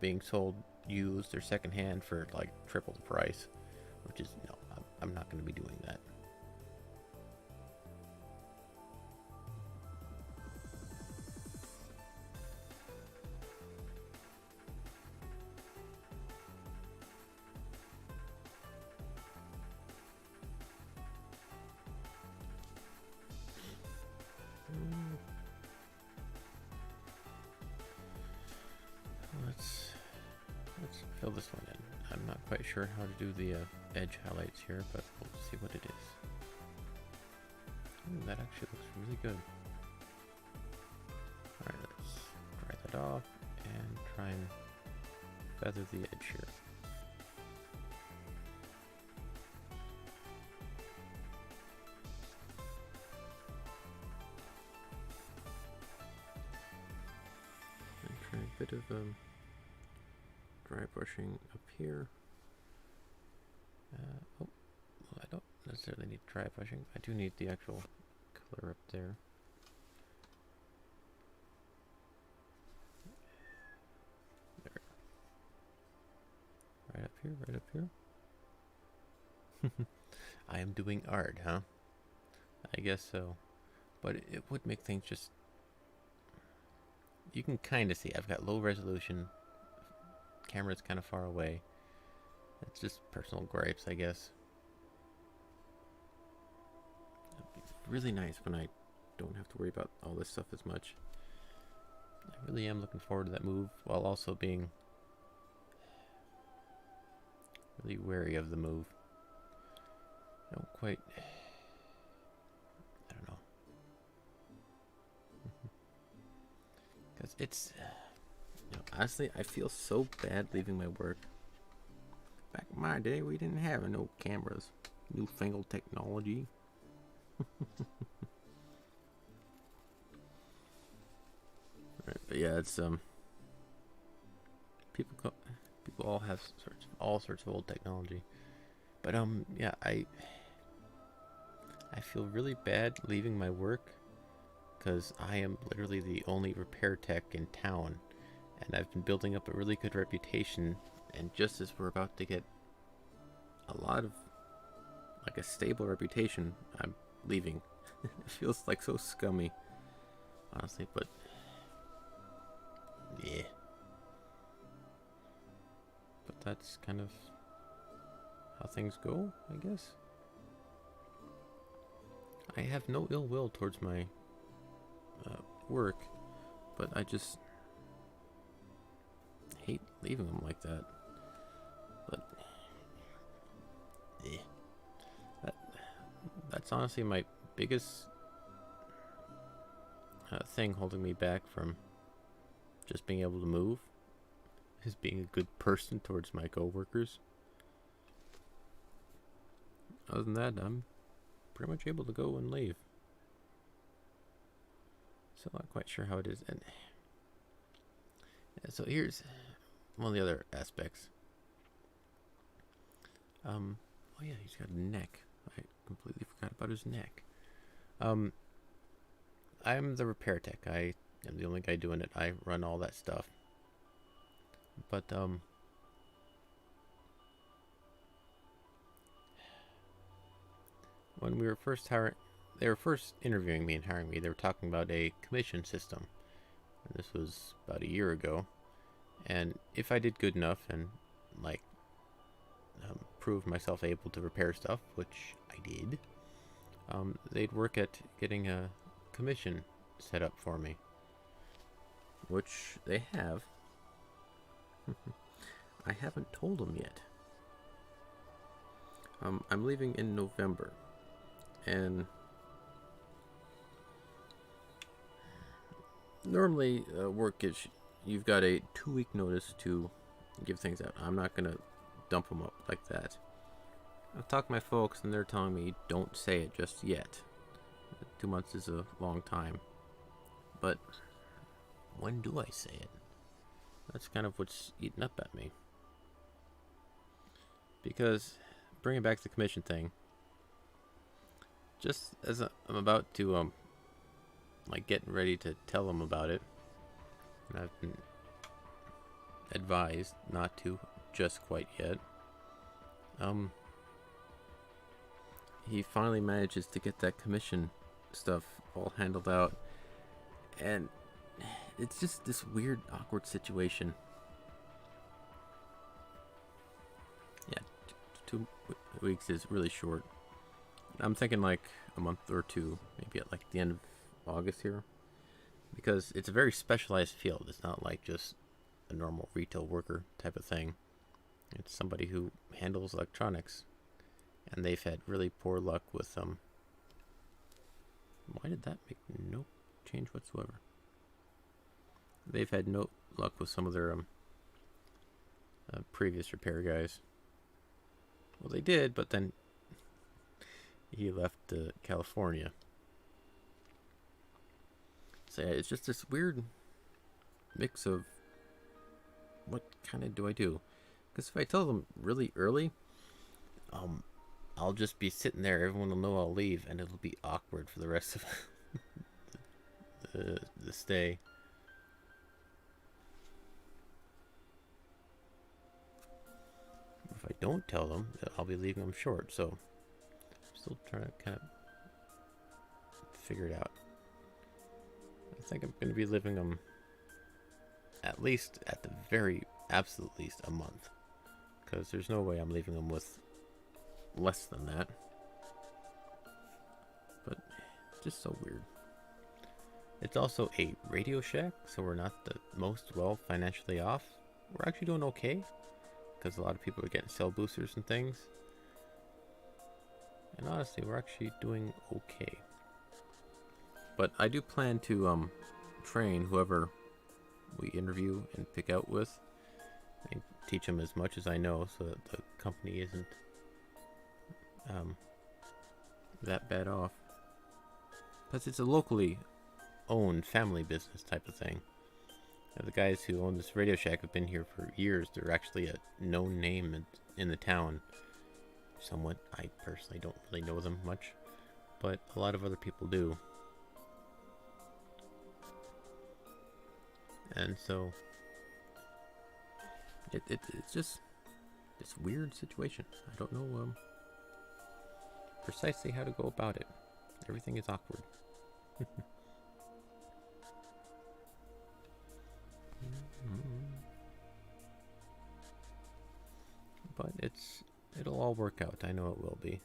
being sold used or secondhand for like triple the price, which is, no, I'm not going to be doing that. Let's fill this one in. I'm not quite sure how to do the edge highlights here, but we'll see what it is. Ooh, that actually looks really good. Alright, let's dry that off and try and feather the edge here. And try a bit of dry brushing up here. Oh, well, I don't necessarily need dry brushing. I do need the actual color up there. There. Right up here, right up here. I am doing art, huh? I guess so. But it would make things just... You can kind of see. I've got low resolution. Camera's kind of far away. It's just personal gripes, I guess. It'd be really nice when I don't have to worry about all this stuff as much. I really am looking forward to that move, while also being really wary of the move. I don't quite... I don't know. Because it's... You know, honestly, I feel so bad leaving my work. Back in my day, we didn't have no cameras. Newfangled technology. Right, but yeah, it's people all have all sorts of old technology. But yeah, I feel really bad leaving my work because I am literally the only repair tech in town, and I've been building up a really good reputation. And just as we're about to get a lot of, like, a stable reputation, I'm leaving. It feels like so scummy, honestly, but yeah. But that's kind of how things go, I guess. I have no ill will towards my work, but I just hate leaving them like that. But yeah, that's honestly my biggest thing holding me back from just being able to move, is being a good person towards my coworkers. Other than that, I'm pretty much able to go and leave. So I'm not quite sure how it is. And so here's one of the other aspects. Oh yeah, he's got a neck. I completely forgot about his neck. I'm the repair tech. I am the only guy doing it. I run all that stuff. But when we were first they were first interviewing me and hiring me. They were talking about a commission system. And this was about a year ago. And if I did good enough and like prove myself able to repair stuff, which I did, they'd work at getting a commission set up for me, which they have. I haven't told them yet. I'm leaving in November, and normally work is you've got a 2-week notice to give things out. I'm not gonna dump them up like that. I've talked to my folks, and they're telling me don't say it just yet. 2 months is a long time, but when do I say it? That's kind of what's eating up at me. Because, bringing back the commission thing, just as I'm about to, like, getting ready to tell him about it, and I've been advised not to just quite yet, he finally manages to get that commission stuff all handled out, and it's just this weird, awkward situation. Yeah, 2 weeks is really short. I'm thinking like a month or two, maybe at like the end of August here, because it's a very specialized field. It's not like just a normal retail worker type of thing. It's somebody who handles electronics, and they've had really poor luck with why did that make no change whatsoever? They've had no luck with some of their previous repair guys. Well, they did, but then he left California. So yeah, it's just this weird mix of what kind of do I do? Because if I tell them really early, I'll just be sitting there. Everyone will know I'll leave, and it'll be awkward for the rest of the stay. If I don't tell them, I'll be leaving them short. So I'm still trying to kind of figure it out. I think I'm going to be leaving them at least, at the very absolute least, a month. Because there's no way I'm leaving them with less than that. But it's just so weird. It's also a Radio Shack, so we're not the most well financially off. We're actually doing okay, because a lot of people are getting cell boosters and things. And honestly, we're actually doing okay. But I do plan to train whoever we interview and pick out with, and teach them as much as I know, so that the company isn't that bad off. Plus, it's a locally owned family business type of thing. The guys who own this Radio Shack have been here for years. They're actually a known name in the town. Somewhat. I personally don't really know them much, but a lot of other people do. And so it's just this weird situation. I don't know precisely how to go about it. Everything is awkward. But it'll all work out. I know it will be.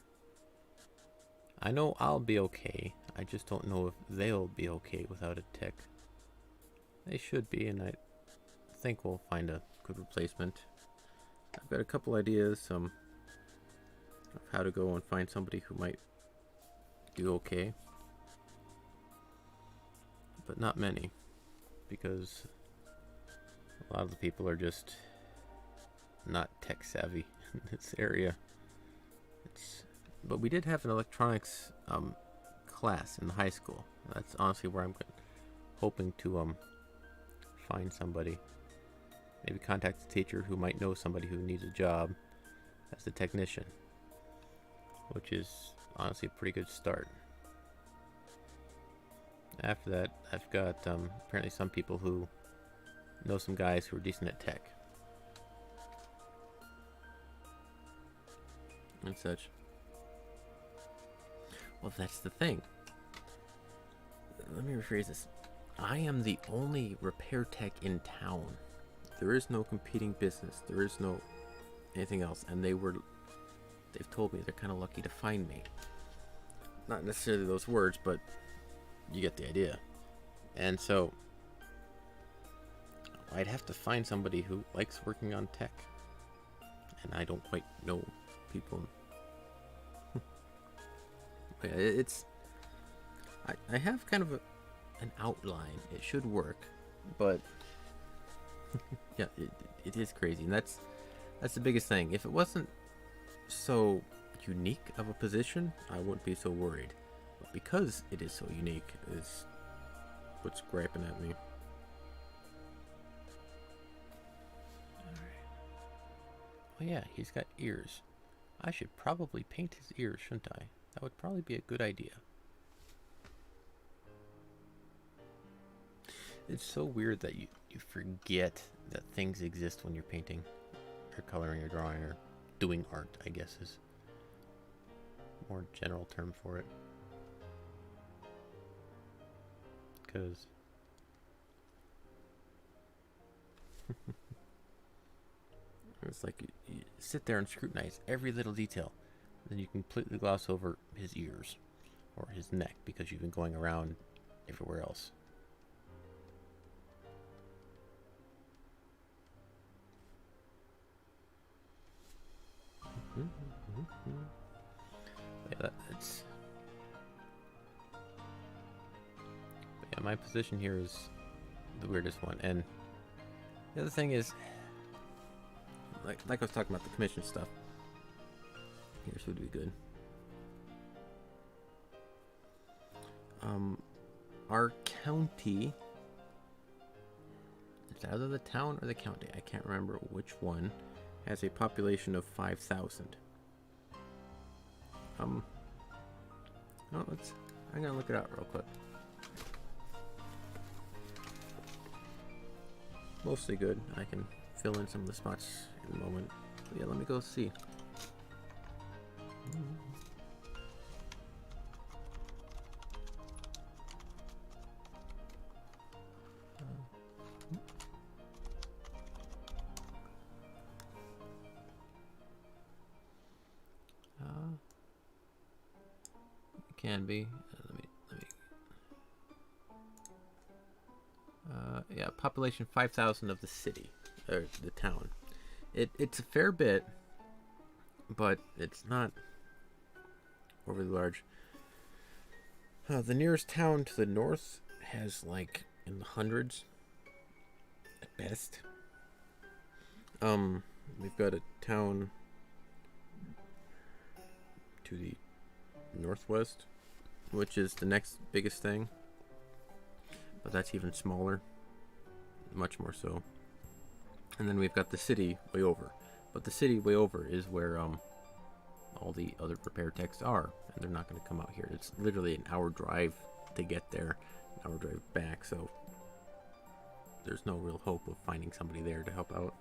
I know I'll be okay. I just don't know if they'll be okay without a tech. They should be, and I think we'll find a good replacement. I've got a couple ideas of how to go and find somebody who might do okay. But not many, because A lot of the people are just not tech savvy in this area. But we did have an electronics class in high school. That's honestly where I'm hoping to find somebody. Maybe contact a teacher who might know somebody who needs a job as a technician, which is honestly a pretty good start. After that, I've got apparently some people who know some guys who are decent at tech and such. Well, that's the thing. Let me rephrase this. I am the only repair tech in town. There is no competing business. There is no anything else. And they've told me they're kind of lucky to find me. Not necessarily those words, but you get the idea. And so I'd have to find somebody who likes working on tech. And I don't quite know people. It's... I have kind of an outline. It should work. But... yeah, it is crazy. And that's the biggest thing. If it wasn't so unique of a position, I wouldn't be so worried. But because it is so unique, is what's griping at me. Oh yeah, he's got ears. I should probably paint his ears, shouldn't I? That would probably be a good idea. It's so weird that you forget that things exist when you're painting or coloring or drawing or doing art, I guess is a more general term for it. Because it's like you sit there and scrutinize every little detail, then you completely gloss over his ears or his neck because you've been going around everywhere else. Yeah, that's. Yeah, my position here is the weirdest one, and the other thing is, like I was talking about the commission stuff. Here's would be good. Our county. It's either the town or the county. I can't remember which one. Has a population of 5,000. No, I'm gonna look it up real quick. Mostly good. I can fill in some of the spots in a moment. But yeah, let me go see. Can be. Yeah, population 5,000 of the city, or the town. It's a fair bit, but it's not overly large. The nearest town to the north has like in the hundreds at best. We've got a town to the northwest, which is the next biggest thing, but that's even smaller, much more so. And then we've got the city way over, but the city way over is where all the other repair techs are, and they're not going to come out here. It's literally an hour drive to get there, an hour drive back, so there's no real hope of finding somebody there to help out.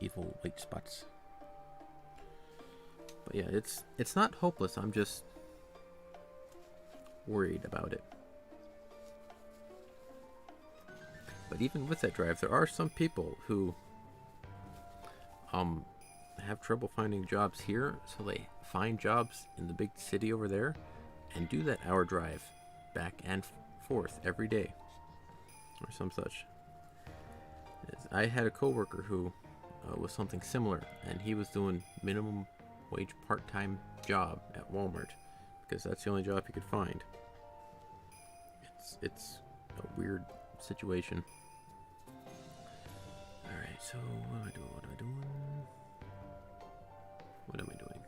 Evil white spots. But yeah, it's not hopeless. I'm just worried about it. But even with that drive, there are some people who have trouble finding jobs here, so they find jobs in the big city over there and do that hour drive back and forth every day or some such. I had a coworker who was something similar, and he was doing minimum wage part-time job at Walmart because that's the only job he could find. It's a weird situation. All right, so what am I doing? What am I doing? What am I doing?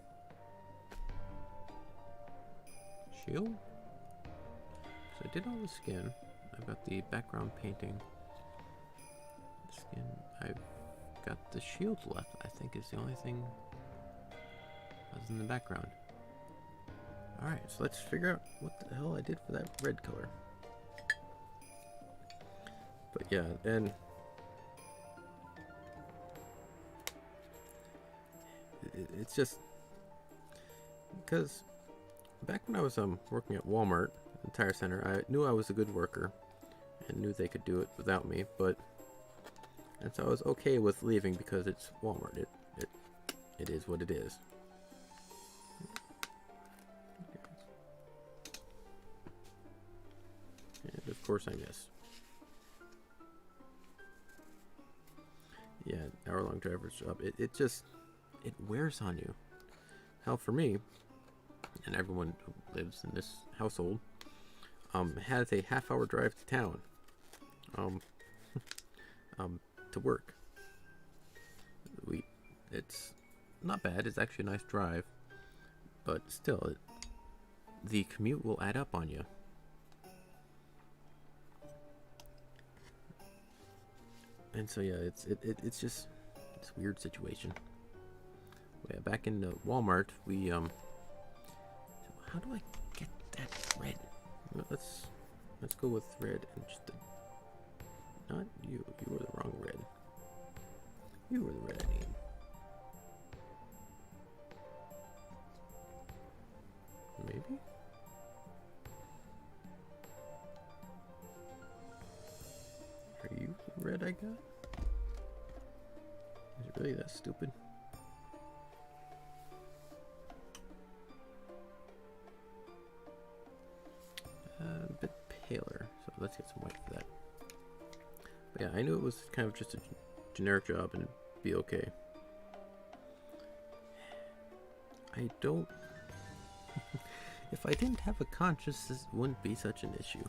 Shield? So I did all the skin. I've got the background painting. Skin. I've got the shield left, I think is the only thing other than the background. Alright, so let's figure out what the hell I did for that red color. But yeah, and it's just because back when I was working at Walmart Tire Center, I knew I was a good worker and knew they could do it without me, and so I was okay with leaving because it's Walmart. It is what it is. And of course I miss. Yeah, hour-long driver's job. It wears on you. Hell, for me, and everyone who lives in this household, has a half-hour drive to town, to work. It's not bad. It's actually a nice drive, but still, the commute will add up on you. And so yeah, it's just a weird situation. Yeah, back in Walmart, we how do I get that red? Let's go with red and just not you. You were the wrong red. You were the red I need. Maybe. Are you the red I got? Is it really that stupid? A bit paler, so let's get some white for that. But yeah, I knew it was kind of just a generic job and it'd be okay. I don't... If I didn't have a conscience, this wouldn't be such an issue.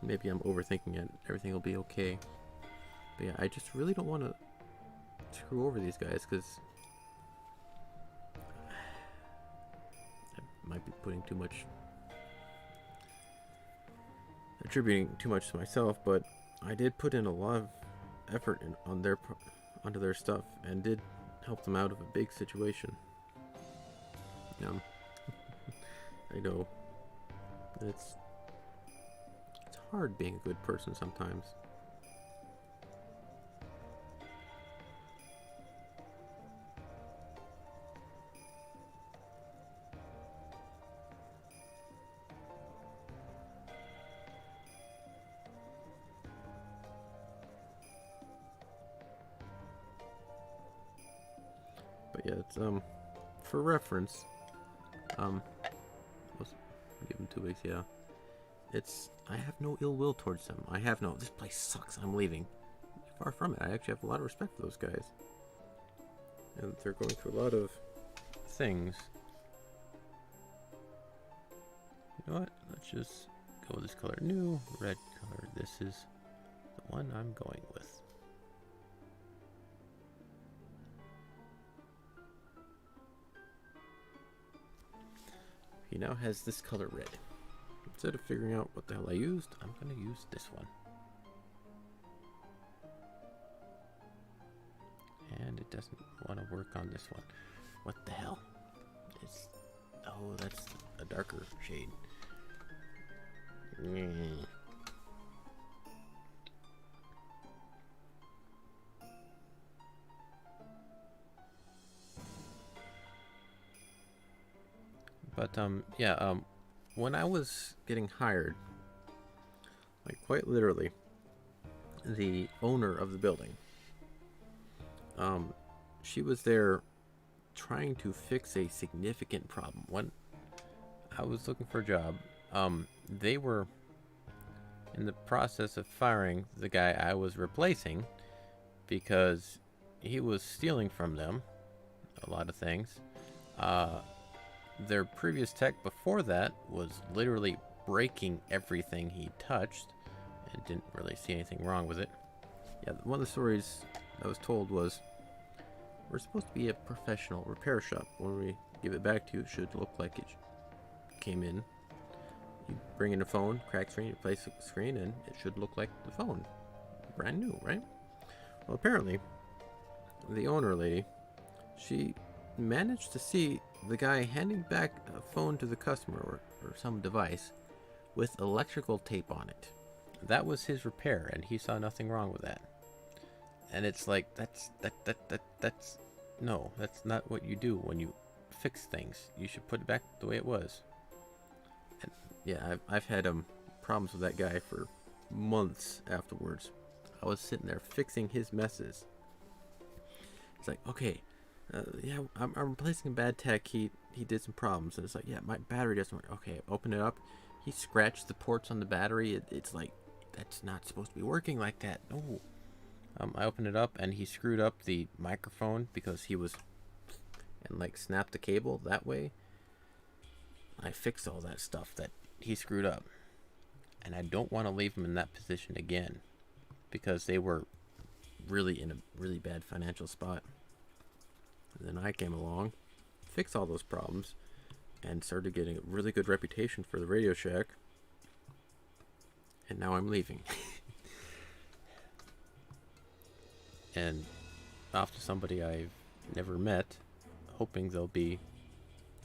Maybe I'm overthinking it. Everything will be okay. But yeah, I just really don't want to screw over these guys because I might be putting too much, attributing too much to myself. But I did put in a lot of effort onto their stuff and did help them out of a big situation. I know it's hard being a good person sometimes. But yeah, it's for reference, let's give them 2 weeks. Yeah, I have no ill will towards them. This place sucks, I'm leaving. Far from it. I actually have a lot of respect for those guys. And they're going through a lot of things. You know what? Let's just go with this color. New red color. This is the one I'm going with. He now has this color red. Instead of figuring out what the hell I used, I'm going to use this one. And it doesn't want to work on this one. What the hell? Oh, that's a darker shade. But yeah, when I was getting hired, like quite literally, the owner of the building, she was there trying to fix a significant problem. When I was looking for a job, they were in the process of firing the guy I was replacing because he was stealing from them a lot of things. Uh, their previous tech before that was literally breaking everything he touched and didn't really see anything wrong with it. Yeah, one of the stories I was told was we're supposed to be a professional repair shop. When we give it back to you, it should look like it came in. You bring in a phone, crack screen, replace the screen, and it should look like the phone. Brand new, right? Well, apparently, the owner lady, she managed to see the guy handing back a phone to the customer or some device with electrical tape on it. That was his repair, and he saw nothing wrong with that. And it's like that's no, that's not what you do when you fix things. You should put it back the way it was. And yeah, I've had problems with that guy for months afterwards. I was sitting there fixing his messes. It's like, okay, yeah, I'm replacing a bad tech. He did some problems, and it's like, yeah, my battery doesn't work. Okay, open it up. He scratched the ports on the battery. It's like, that's not supposed to be working like that. No. I opened it up, and he screwed up the microphone because he was, and like snapped the cable that way. I fixed all that stuff that he screwed up, and I don't want to leave him in that position again because they were really in a really bad financial spot. And then I came along, fixed all those problems, and started getting a really good reputation for the Radio Shack. And now I'm leaving. And off to somebody I've never met, hoping they'll be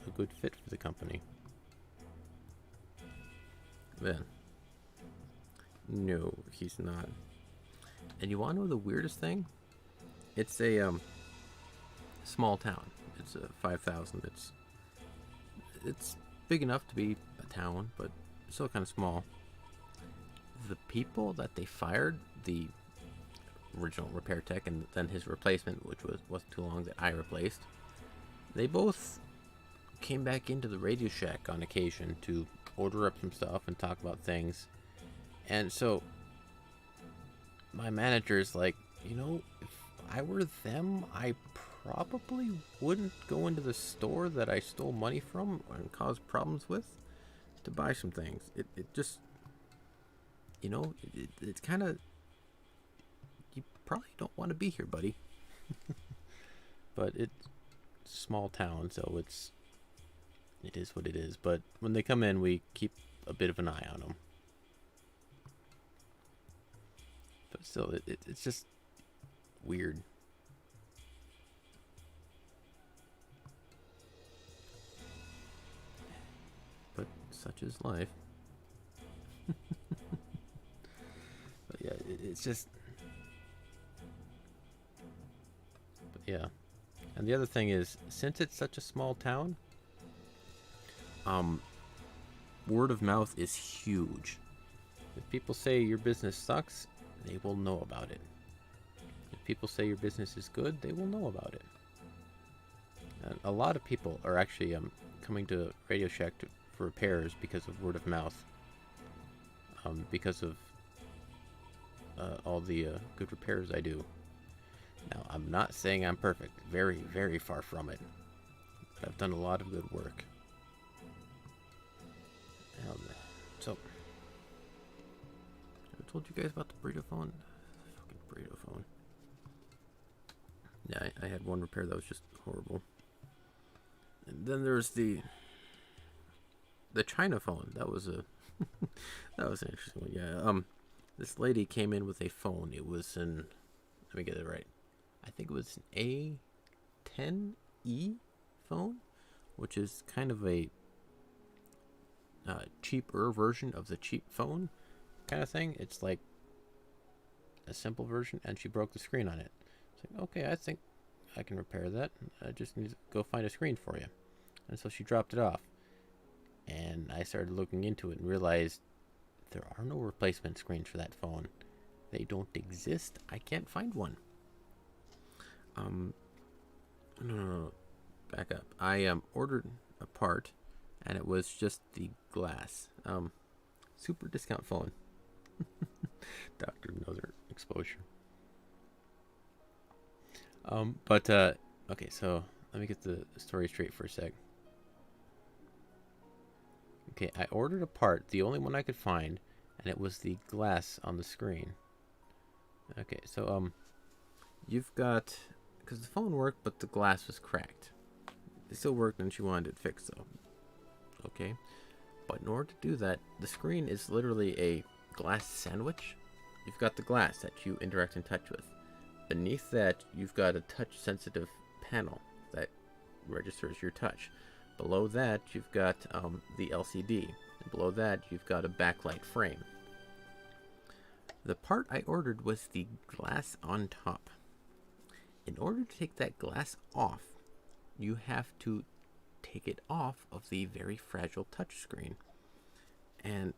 a good fit for the company. Then, no, he's not. And you want to know the weirdest thing? It's a small town. It's a 5,000. It's big enough to be a town, but still kind of small. The people that they fired, the original repair tech and then his replacement, which wasn't too long, that I replaced, they both came back into the Radio Shack on occasion to order up some stuff and talk about things. And so my manager's like, if I were them, I probably wouldn't go into the store that I stole money from and caused problems with to buy some things. It just, it's kind of, you probably don't want to be here, buddy. But it's a small town, so it is what it is. But when they come in, we keep a bit of an eye on them. But still, it's just weird. But such is life. But yeah, it's just... But yeah. And the other thing is, since it's such a small town, word of mouth is huge. If people say your business sucks, they will know about it. If people say your business is good, they will know about it. And a lot of people are actually coming to Radio Shack for repairs because of word of mouth. Because of all the good repairs I do. Now, I'm not saying I'm perfect. Very, very far from it. But I've done a lot of good work. So, I told you guys about the burrito phone. Fucking burrito phone. Yeah, I had one repair that was just horrible. And then there's the China phone. That was an interesting one. Yeah. This lady came in with a phone. It was let me get it right. I think it was an A10e phone, which is kind of a cheaper version of the cheap phone kind of thing. It's like a simple version, and she broke the screen on it. It's like, okay, I think I can repair that. I just need to go find a screen for you. And so she dropped it off. And I started looking into it and realized there are no replacement screens for that phone. They don't exist. I can't find one. No. Back up. I ordered a part, and it was just the glass. Super discount phone. Dr. Another exposure. Okay, so let me get the story straight for a sec. Okay, I ordered a part, the only one I could find, and it was the glass on the screen. Okay, so, you've got, because the phone worked, but the glass was cracked. It still worked and she wanted it fixed, though. Okay, but in order to do that, the screen is literally a glass sandwich. You've got the glass that you interact and touch with. Beneath that, you've got a touch-sensitive panel that registers your touch. Below that, you've got the LCD. And below that, you've got a backlight frame. The part I ordered was the glass on top. In order to take that glass off, you have to take it off of the very fragile touchscreen. And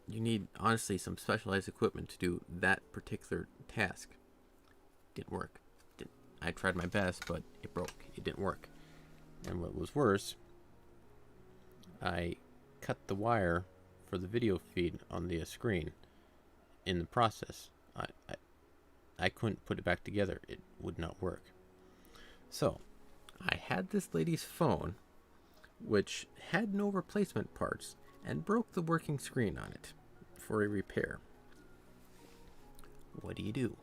you need, honestly, some specialized equipment to do that particular task. Didn't work. I tried my best, but it broke. It didn't work. And what was worse, I cut the wire for the video feed on the screen in the process. I couldn't put it back together. It would not work. So, I had this lady's phone, which had no replacement parts, and broke the working screen on it for a repair. What do you do?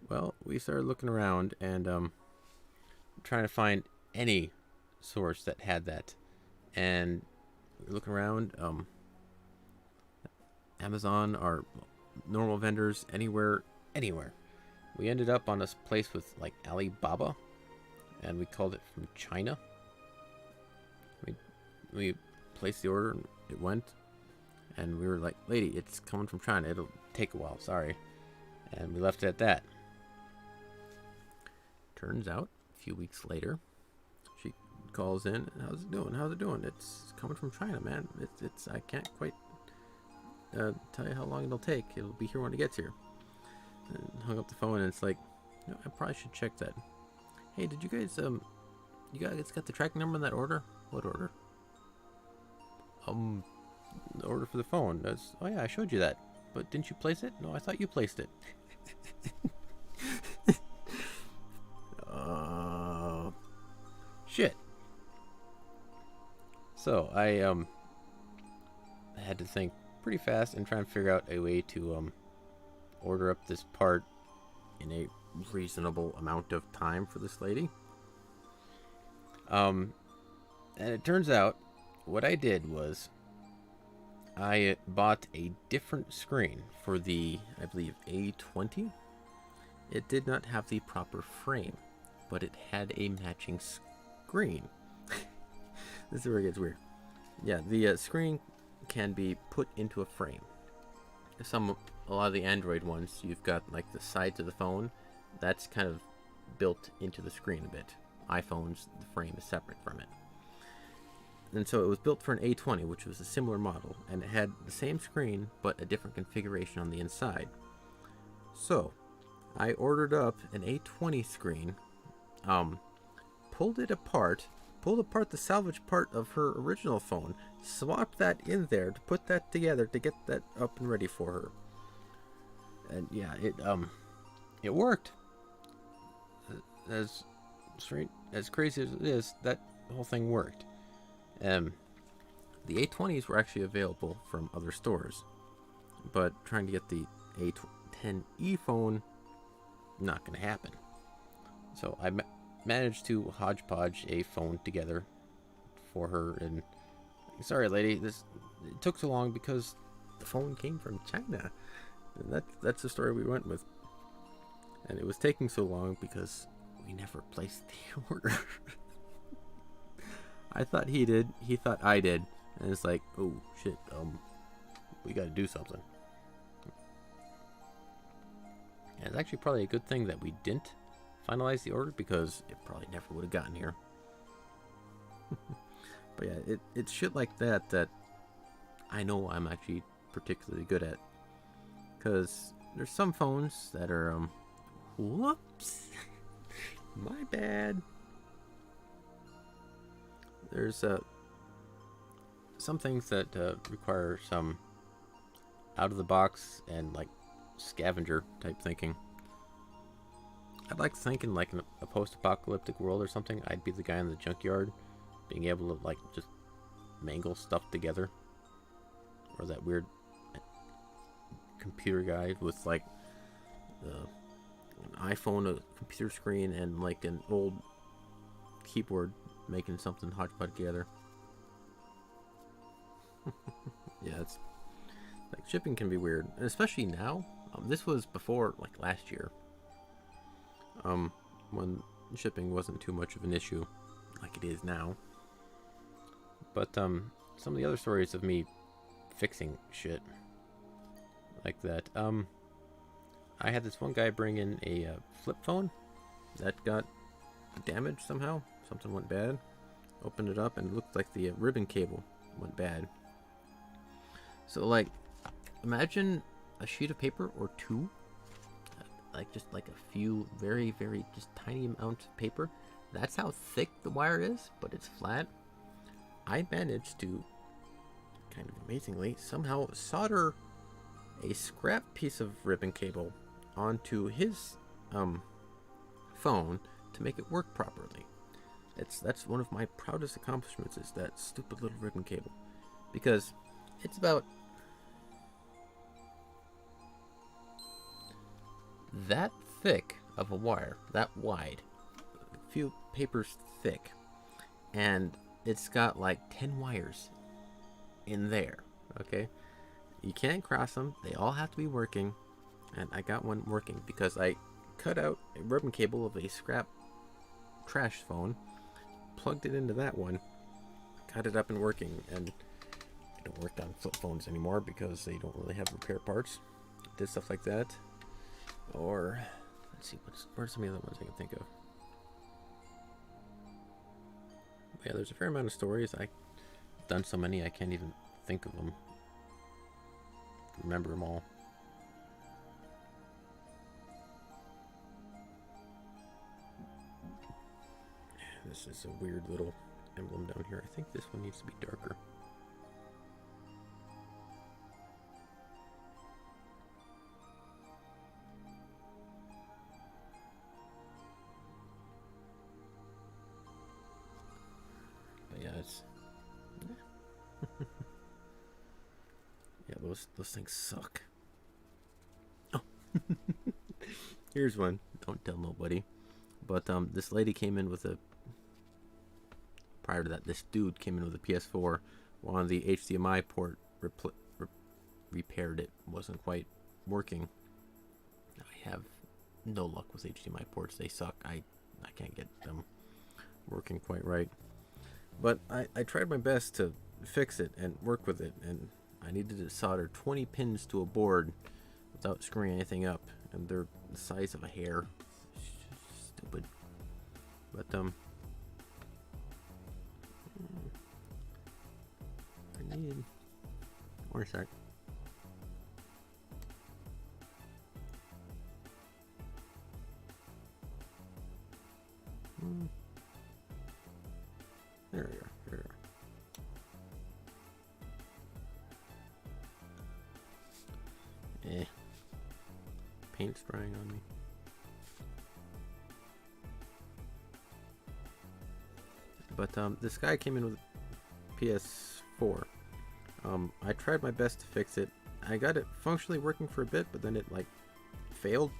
Well, we started looking around and trying to find any source that had that. And we were looking around, Amazon, our normal vendors, anywhere. We ended up on this place with like Alibaba, and we called it from China. We placed the order, and it went, and we were like, lady, it's coming from China. It'll take a while, sorry. And we left it at that. Turns out, a few weeks later, she calls in, how's it doing? It's coming from China, man. It's I can't quite tell you how long it'll take. It'll be here when it gets here. And hung up the phone, and it's like, I probably should check that. Hey, did you guys got the tracking number on that order? What order? The order for the phone. Oh yeah, I showed you that. But didn't you place it? No, I thought you placed it. Shit. So I had to think pretty fast and try and figure out a way to order up this part in a reasonable amount of time for this lady. And it turns out what I did was I bought a different screen for the, I believe, A20. It did not have the proper frame, but it had a matching screen. This is where it gets weird. Yeah, the screen can be put into a frame. A lot of the Android ones, you've got like the sides of the phone, that's kind of built into the screen a bit. iPhones, the frame is separate from it. And so it was built for an A20, which was a similar model, and it had the same screen, but a different configuration on the inside. So, I ordered up an A20 screen, pulled apart the salvage part of her original phone, swapped that in there to put that together to get that up and ready for her. And yeah, it worked. As crazy as it is, that whole thing worked. The A20s were actually available from other stores, but trying to get the A10e phone, not going to happen. So I managed to hodgepodge a phone together for her, and sorry lady, it took so long because the phone came from China. And that's the story we went with. And it was taking so long because we never placed the order. I thought he did, he thought I did, and it's like, oh shit, we gotta do something. And it's actually probably a good thing that we didn't finalize the order, because it probably never would have gotten here. But yeah, it's shit like that I know I'm actually particularly good at. Because there's some phones that are, whoops, my bad. There's some things that require some out of the box and like scavenger type thinking. I'd like to think in like a post-apocalyptic world or something, I'd be the guy in the junkyard, being able to like just mangle stuff together, or that weird computer guy with like an iPhone, a computer screen, and like an old keyboard making something hodgepodge together. Yeah, it's like shipping can be weird, and especially now. This was before like last year, when shipping wasn't too much of an issue, like it is now. But some of the other stories of me fixing shit like that. I had this one guy bring in a flip phone that got damaged somehow. Something went bad. Opened it up and it looked like the ribbon cable went bad. So like, imagine a sheet of paper or two, like just like a few very, very just tiny amounts of paper. That's how thick the wire is, but it's flat. I managed to, kind of amazingly, somehow solder a scrap piece of ribbon cable onto his phone to make it work properly. That's one of my proudest accomplishments, is that stupid little ribbon cable, because it's about that thick of a wire, that wide, a few papers thick, and it's got like 10 wires in there. Okay, you can't cross them, they all have to be working, and I got one working because I cut out a ribbon cable of a scrap trash phone, plugged it into that one, got it up and working, and I don't work on flip phones anymore because they don't really have repair parts. Did stuff like that. Or let's see, what are some of the other ones I can think of? Yeah, there's a fair amount of stories. I've done so many I can't even think of them, remember them all. This is a weird little emblem down here. I think this one needs to be darker. But yeah, it's yeah, those things suck. Oh, here's one. Don't tell nobody. But this lady came in with a. Prior to that, this dude came in with a PS4. Wanted the HDMI port repaired. It wasn't quite working. I have no luck with HDMI ports. They suck. I can't get them working quite right. But I tried my best to fix it and work with it, and I needed to solder 20 pins to a board without screwing anything up, and they're the size of a hair. Stupid. But I need one sec. There we are. There we are. Paint's drying on me. But this guy came in with PS4. I tried my best to fix it. I got it functionally working for a bit, but then it like failed.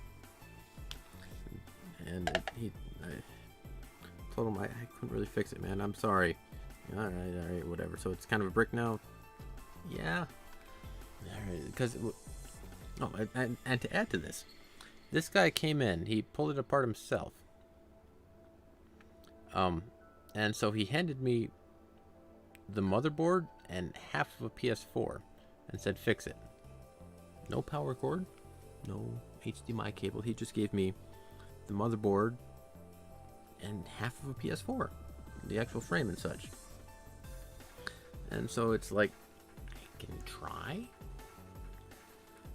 And I told him I couldn't really fix it, man. I'm sorry. All right, whatever. So it's kind of a brick now. Yeah. All right, because and to add to this guy came in. He pulled it apart himself. And so he handed me the motherboard and half of a PS4 and said, fix it. No power cord, no HDMI cable. He just gave me the motherboard and half of a PS4, the actual frame and such. And so it's like, I can try.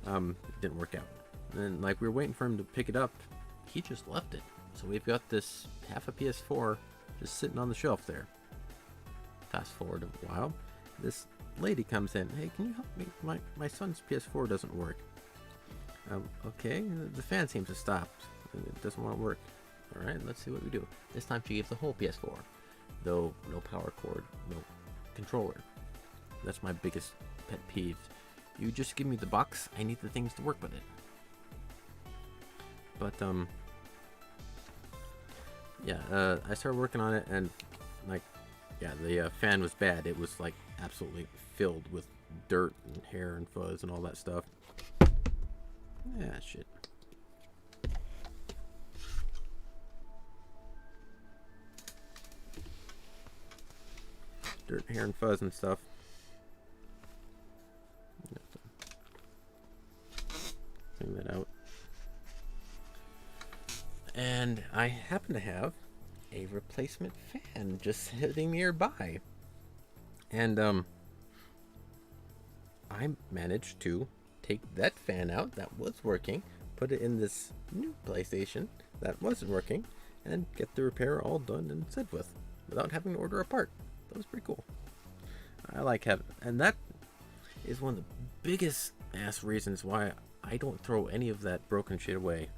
It didn't work out. And then like we were waiting for him to pick it up, he just left it. So we've got this half a PS4 just sitting on the shelf there. Fast forward a while, this lady comes in. Hey, can you help me? My son's PS4 doesn't work. Okay, the fan seems to stop. It doesn't want to work. All right, let's see what we do. This time she gave the whole PS4, though no power cord, no controller. That's my biggest pet peeve. You just give me the box. I need the things to work with it. But yeah, I started working on it, and like, yeah, the fan was bad. It was like absolutely filled with dirt and hair and fuzz and all that stuff. Yeah, shit. Dirt, hair, and fuzz and stuff. Clean that out. And I happen to have a replacement fan just sitting nearby. And I managed to take that fan out that was working, put it in this new PlayStation that wasn't working, and get the repair all done and set with without having to order a part. That was pretty cool. I like having, and that is one of the biggest ass reasons why I don't throw any of that broken shit away.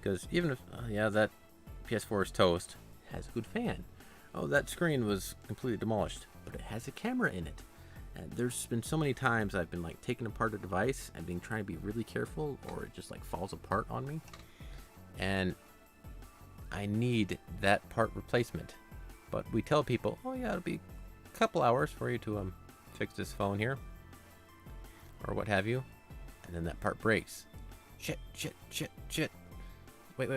Because even if, yeah, that PS4 is toast, has a good fan. Oh, that screen was completely demolished, but it has a camera in it. And there's been so many times I've been like taking apart a device and been trying to be really careful, or it just like falls apart on me. And I need that part replacement. But we tell people, oh yeah, it'll be a couple hours for you to fix this phone here, or what have you. And then that part breaks. Shit. Wait.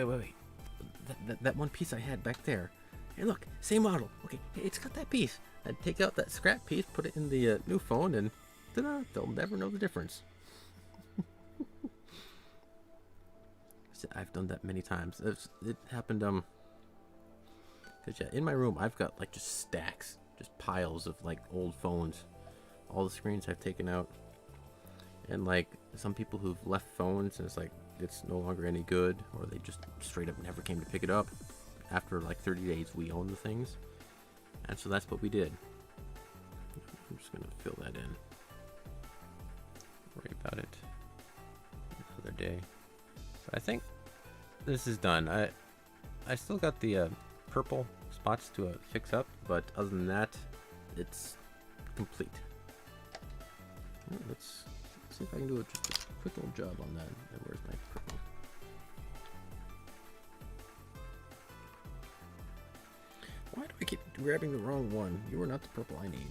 That one piece I had back there. Hey, look, same model. Okay, it's got that piece. I'd take out that scrap piece, put it in the new phone, and ta-da, they'll never know the difference. I've done that many times. It happened, because yeah, in my room, I've got like just stacks, just piles of like old phones. All the screens I've taken out. And like some people who've left phones and it's like it's no longer any good, or they just straight up never came to pick it up. After like 30 days, we own the things. And so that's what we did. I'm just gonna fill that in. Worry about it another day. So I think this is done. I still got the purple spots to fix up, but other than that, it's complete. Let's see if I can do just a quick little job on that. Where's my purple? Why do I keep grabbing the wrong one? You are not the purple I need.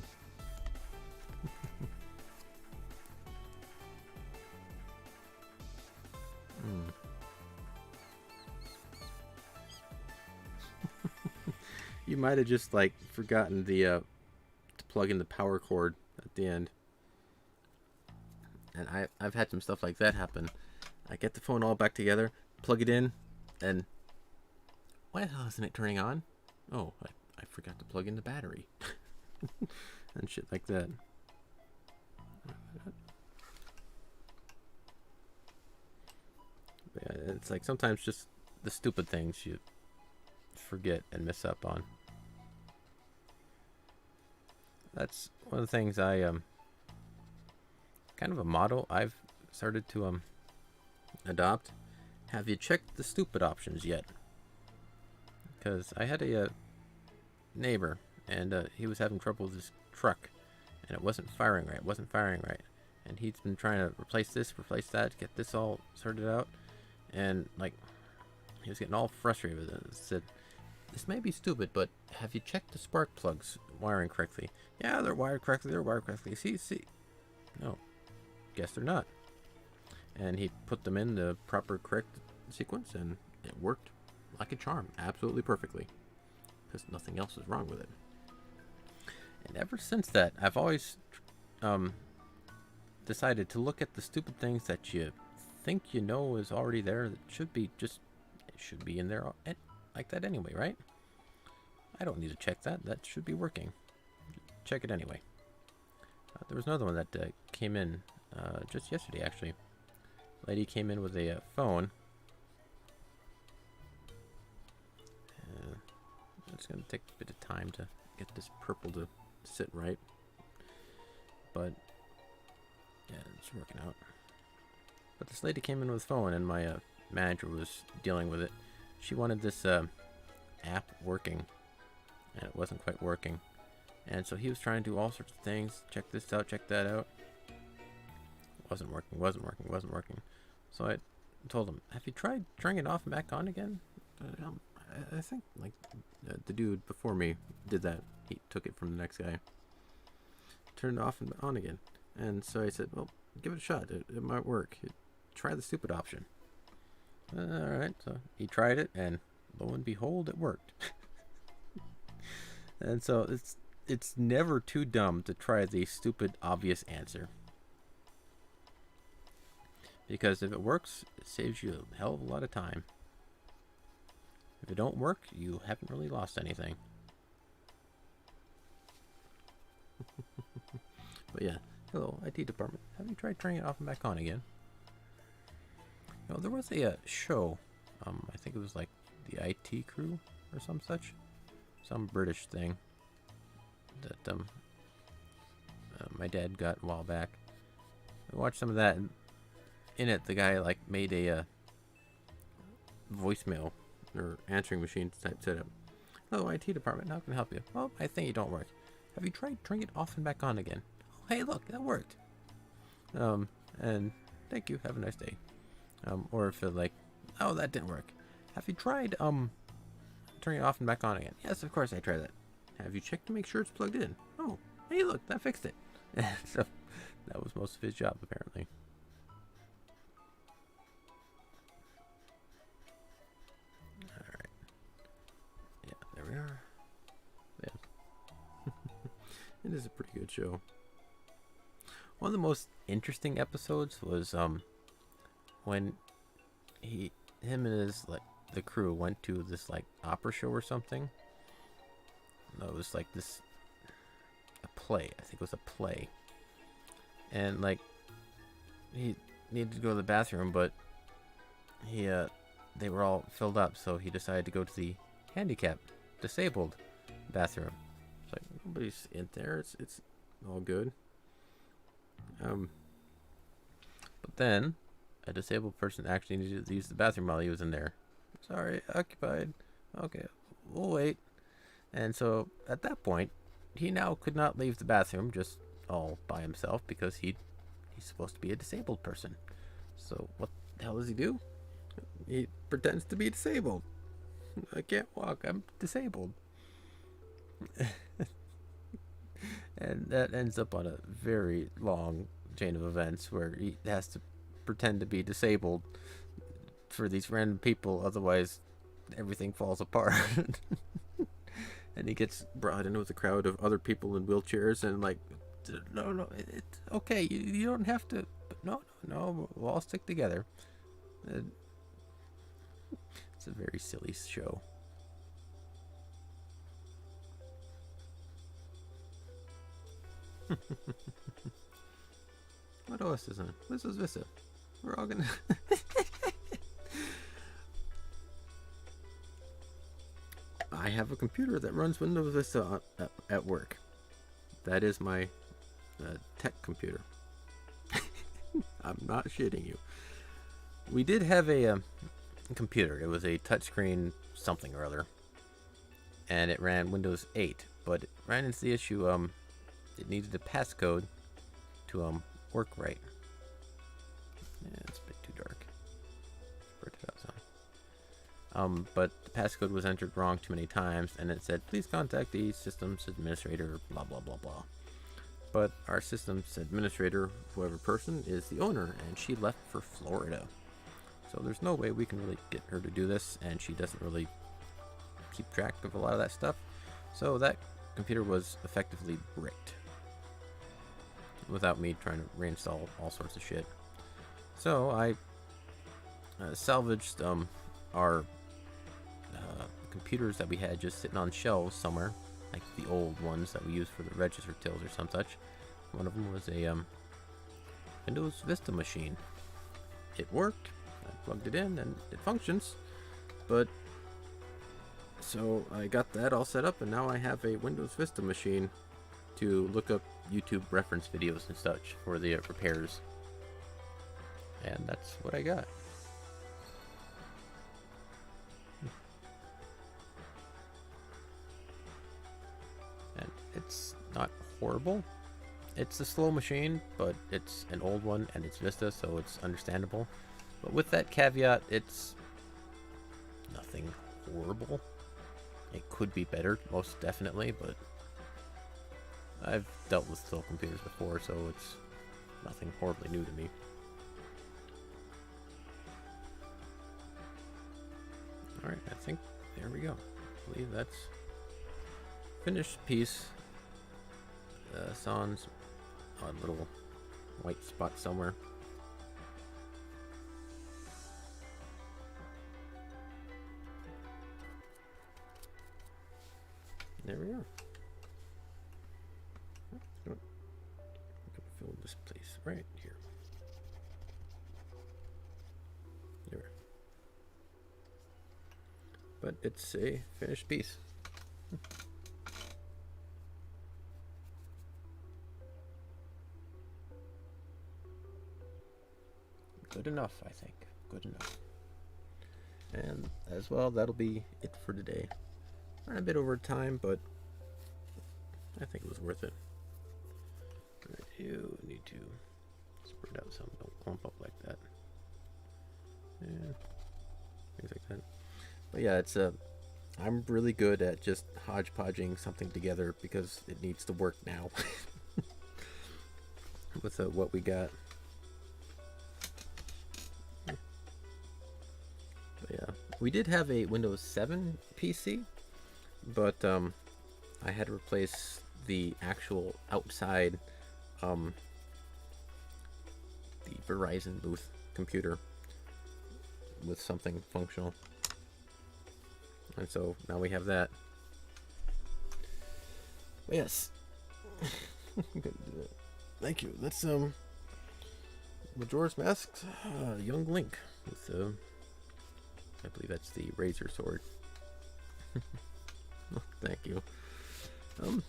You might have just like forgotten the to plug in the power cord at the end. And I've had some stuff like that happen. I get the phone all back together, plug it in, and why the hell isn't it turning on? Oh, I forgot to plug in the battery. And shit like that. But yeah, it's like sometimes just the stupid things you forget and miss up on. That's one of the things I kind of a motto I've started to adopt. Have you checked the stupid options yet? Because I had a neighbor, and he was having trouble with his truck, and it wasn't firing right. And he's been trying to replace this, replace that, get this all sorted out, and like he was getting all frustrated with it. Said, "This may be stupid, but have you checked the spark plugs wiring correctly?" Yeah, they're wired correctly. See. No, guess they're not. And he put them in the proper correct sequence, and it worked like a charm, absolutely perfectly, because nothing else is wrong with it. And ever since that, I've always decided to look at the stupid things that you think you know is already there, that should be in there like that anyway, right? I don't need to check that. That should be working. Check it anyway. There was another one that came in just yesterday, actually. Lady came in with a phone. It's going to take a bit of time to get this purple to sit right. but yeah, it's working out. But this lady came in with a phone, and my manager was dealing with it. She wanted this app working, and it wasn't quite working. And so he was trying to do all sorts of things. Check this out, check that out. Wasn't working. So I told him, have you tried turning it off and back on again? I think like the dude before me did that. He took it from the next guy. Turned it off and on again. And so I said, well, give it a shot. It might work. Try the stupid option. Alright, so he tried it, and lo and behold, it worked. And so it's never too dumb to try the stupid, obvious answer. Because if it works, it saves you a hell of a lot of time. If it don't work, you haven't really lost anything. But yeah, hello, IT department. Have you tried turning it off and back on again? You know, there was a show, I think it was like the IT Crew or some such. Some British thing that my dad got a while back. I watched some of that, and in it, the guy like made a voicemail or answering machine type setup. Hello, IT department. How can I help you? Well, I think it don't work. Have you tried turning it off and back on again? Oh, hey, look, that worked. And thank you. Have a nice day. Or if it like, oh, that didn't work. Have you tried turning it off and back on again? Yes, of course I tried that. Have you checked to make sure it's plugged in? Oh, hey, look, that fixed it. So that was most of his job apparently. We are. Yeah. It is a pretty good show. One of the most interesting episodes was when him and his the crew went to this like opera show or something. No, it was like a play. I think it was a play. And like he needed to go to the bathroom, but they were all filled up, so he decided to go to the disabled bathroom. It's like nobody's in there. It's all good. But then a disabled person actually needed to use the bathroom while he was in there. Sorry, occupied. Okay, we'll wait. And so at that point, he now could not leave the bathroom just all by himself because he's supposed to be a disabled person. So what the hell does he do? He pretends to be disabled. I can't walk. I'm disabled. And that ends up on a very long chain of events where he has to pretend to be disabled for these random people. Otherwise, everything falls apart. And he gets brought in with a crowd of other people in wheelchairs and like, no, it's okay. You don't have to. But no, we'll all stick together. It's a very silly show. What OS is on? This is Vista. We're all gonna. I have a computer that runs Windows Vista at work. That is my tech computer. I'm not shitting you. We did have a computer. It was a touchscreen something or other, and it ran Windows 8, but it ran into the issue it needed a passcode to work right. Yeah, it's a bit too dark. Spread it out some. But the passcode was entered wrong too many times, and it said, please contact the systems administrator, blah blah blah blah. But our systems administrator, whoever person, is the owner, and she left for Florida. So there's no way we can really get her to do this, and she doesn't really keep track of a lot of that stuff. So that computer was effectively bricked without me trying to reinstall all sorts of shit. So I salvaged our computers that we had just sitting on shelves somewhere, like the old ones that we used for the register tills or some such. One of them was a Windows Vista machine. It worked. I plugged it in and it functions. But so I got that all set up, and now I have a Windows Vista machine to look up YouTube reference videos and such for the repairs. And that's what I got. And it's not horrible. It's a slow machine, but it's an old one and it's Vista, so it's understandable. But with that caveat, it's nothing horrible. It could be better, most definitely, but I've dealt with slow computers before, so it's nothing horribly new to me. Alright, I think there we go. I believe that's finished piece. Sans a little white spot somewhere. There we are. I'm gonna fill this place right here. There. But it's a finished piece. Good enough, I think. Good enough. And as well, that'll be it for today. Ran a bit over time, but I think it was worth it. I do need to spread out some, don't clump up like that. Yeah, things like that. But yeah, it's I'm really good at just hodgepodging something together because it needs to work now with what we got. But yeah, we did have a Windows 7 PC, but I had to replace the actual outside the Verizon booth computer with something functional, and so now we have that. But yes. Thank you. That's Majora's Mask, Young Link with I believe that's the Razor Sword. Oh, thank you. I'm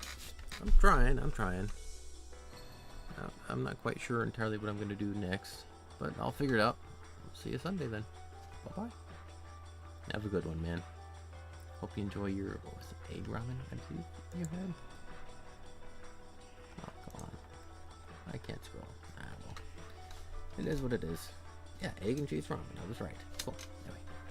trying. I'm not quite sure entirely what I'm going to do next, but I'll figure it out. See you Sunday then. Bye-bye. Have a good one, man. Hope you enjoy your, what was it, egg ramen I believe you had? Oh, come on. I can't scroll. Ah, well. It is what it is. Yeah, egg and cheese ramen. I was right. Cool.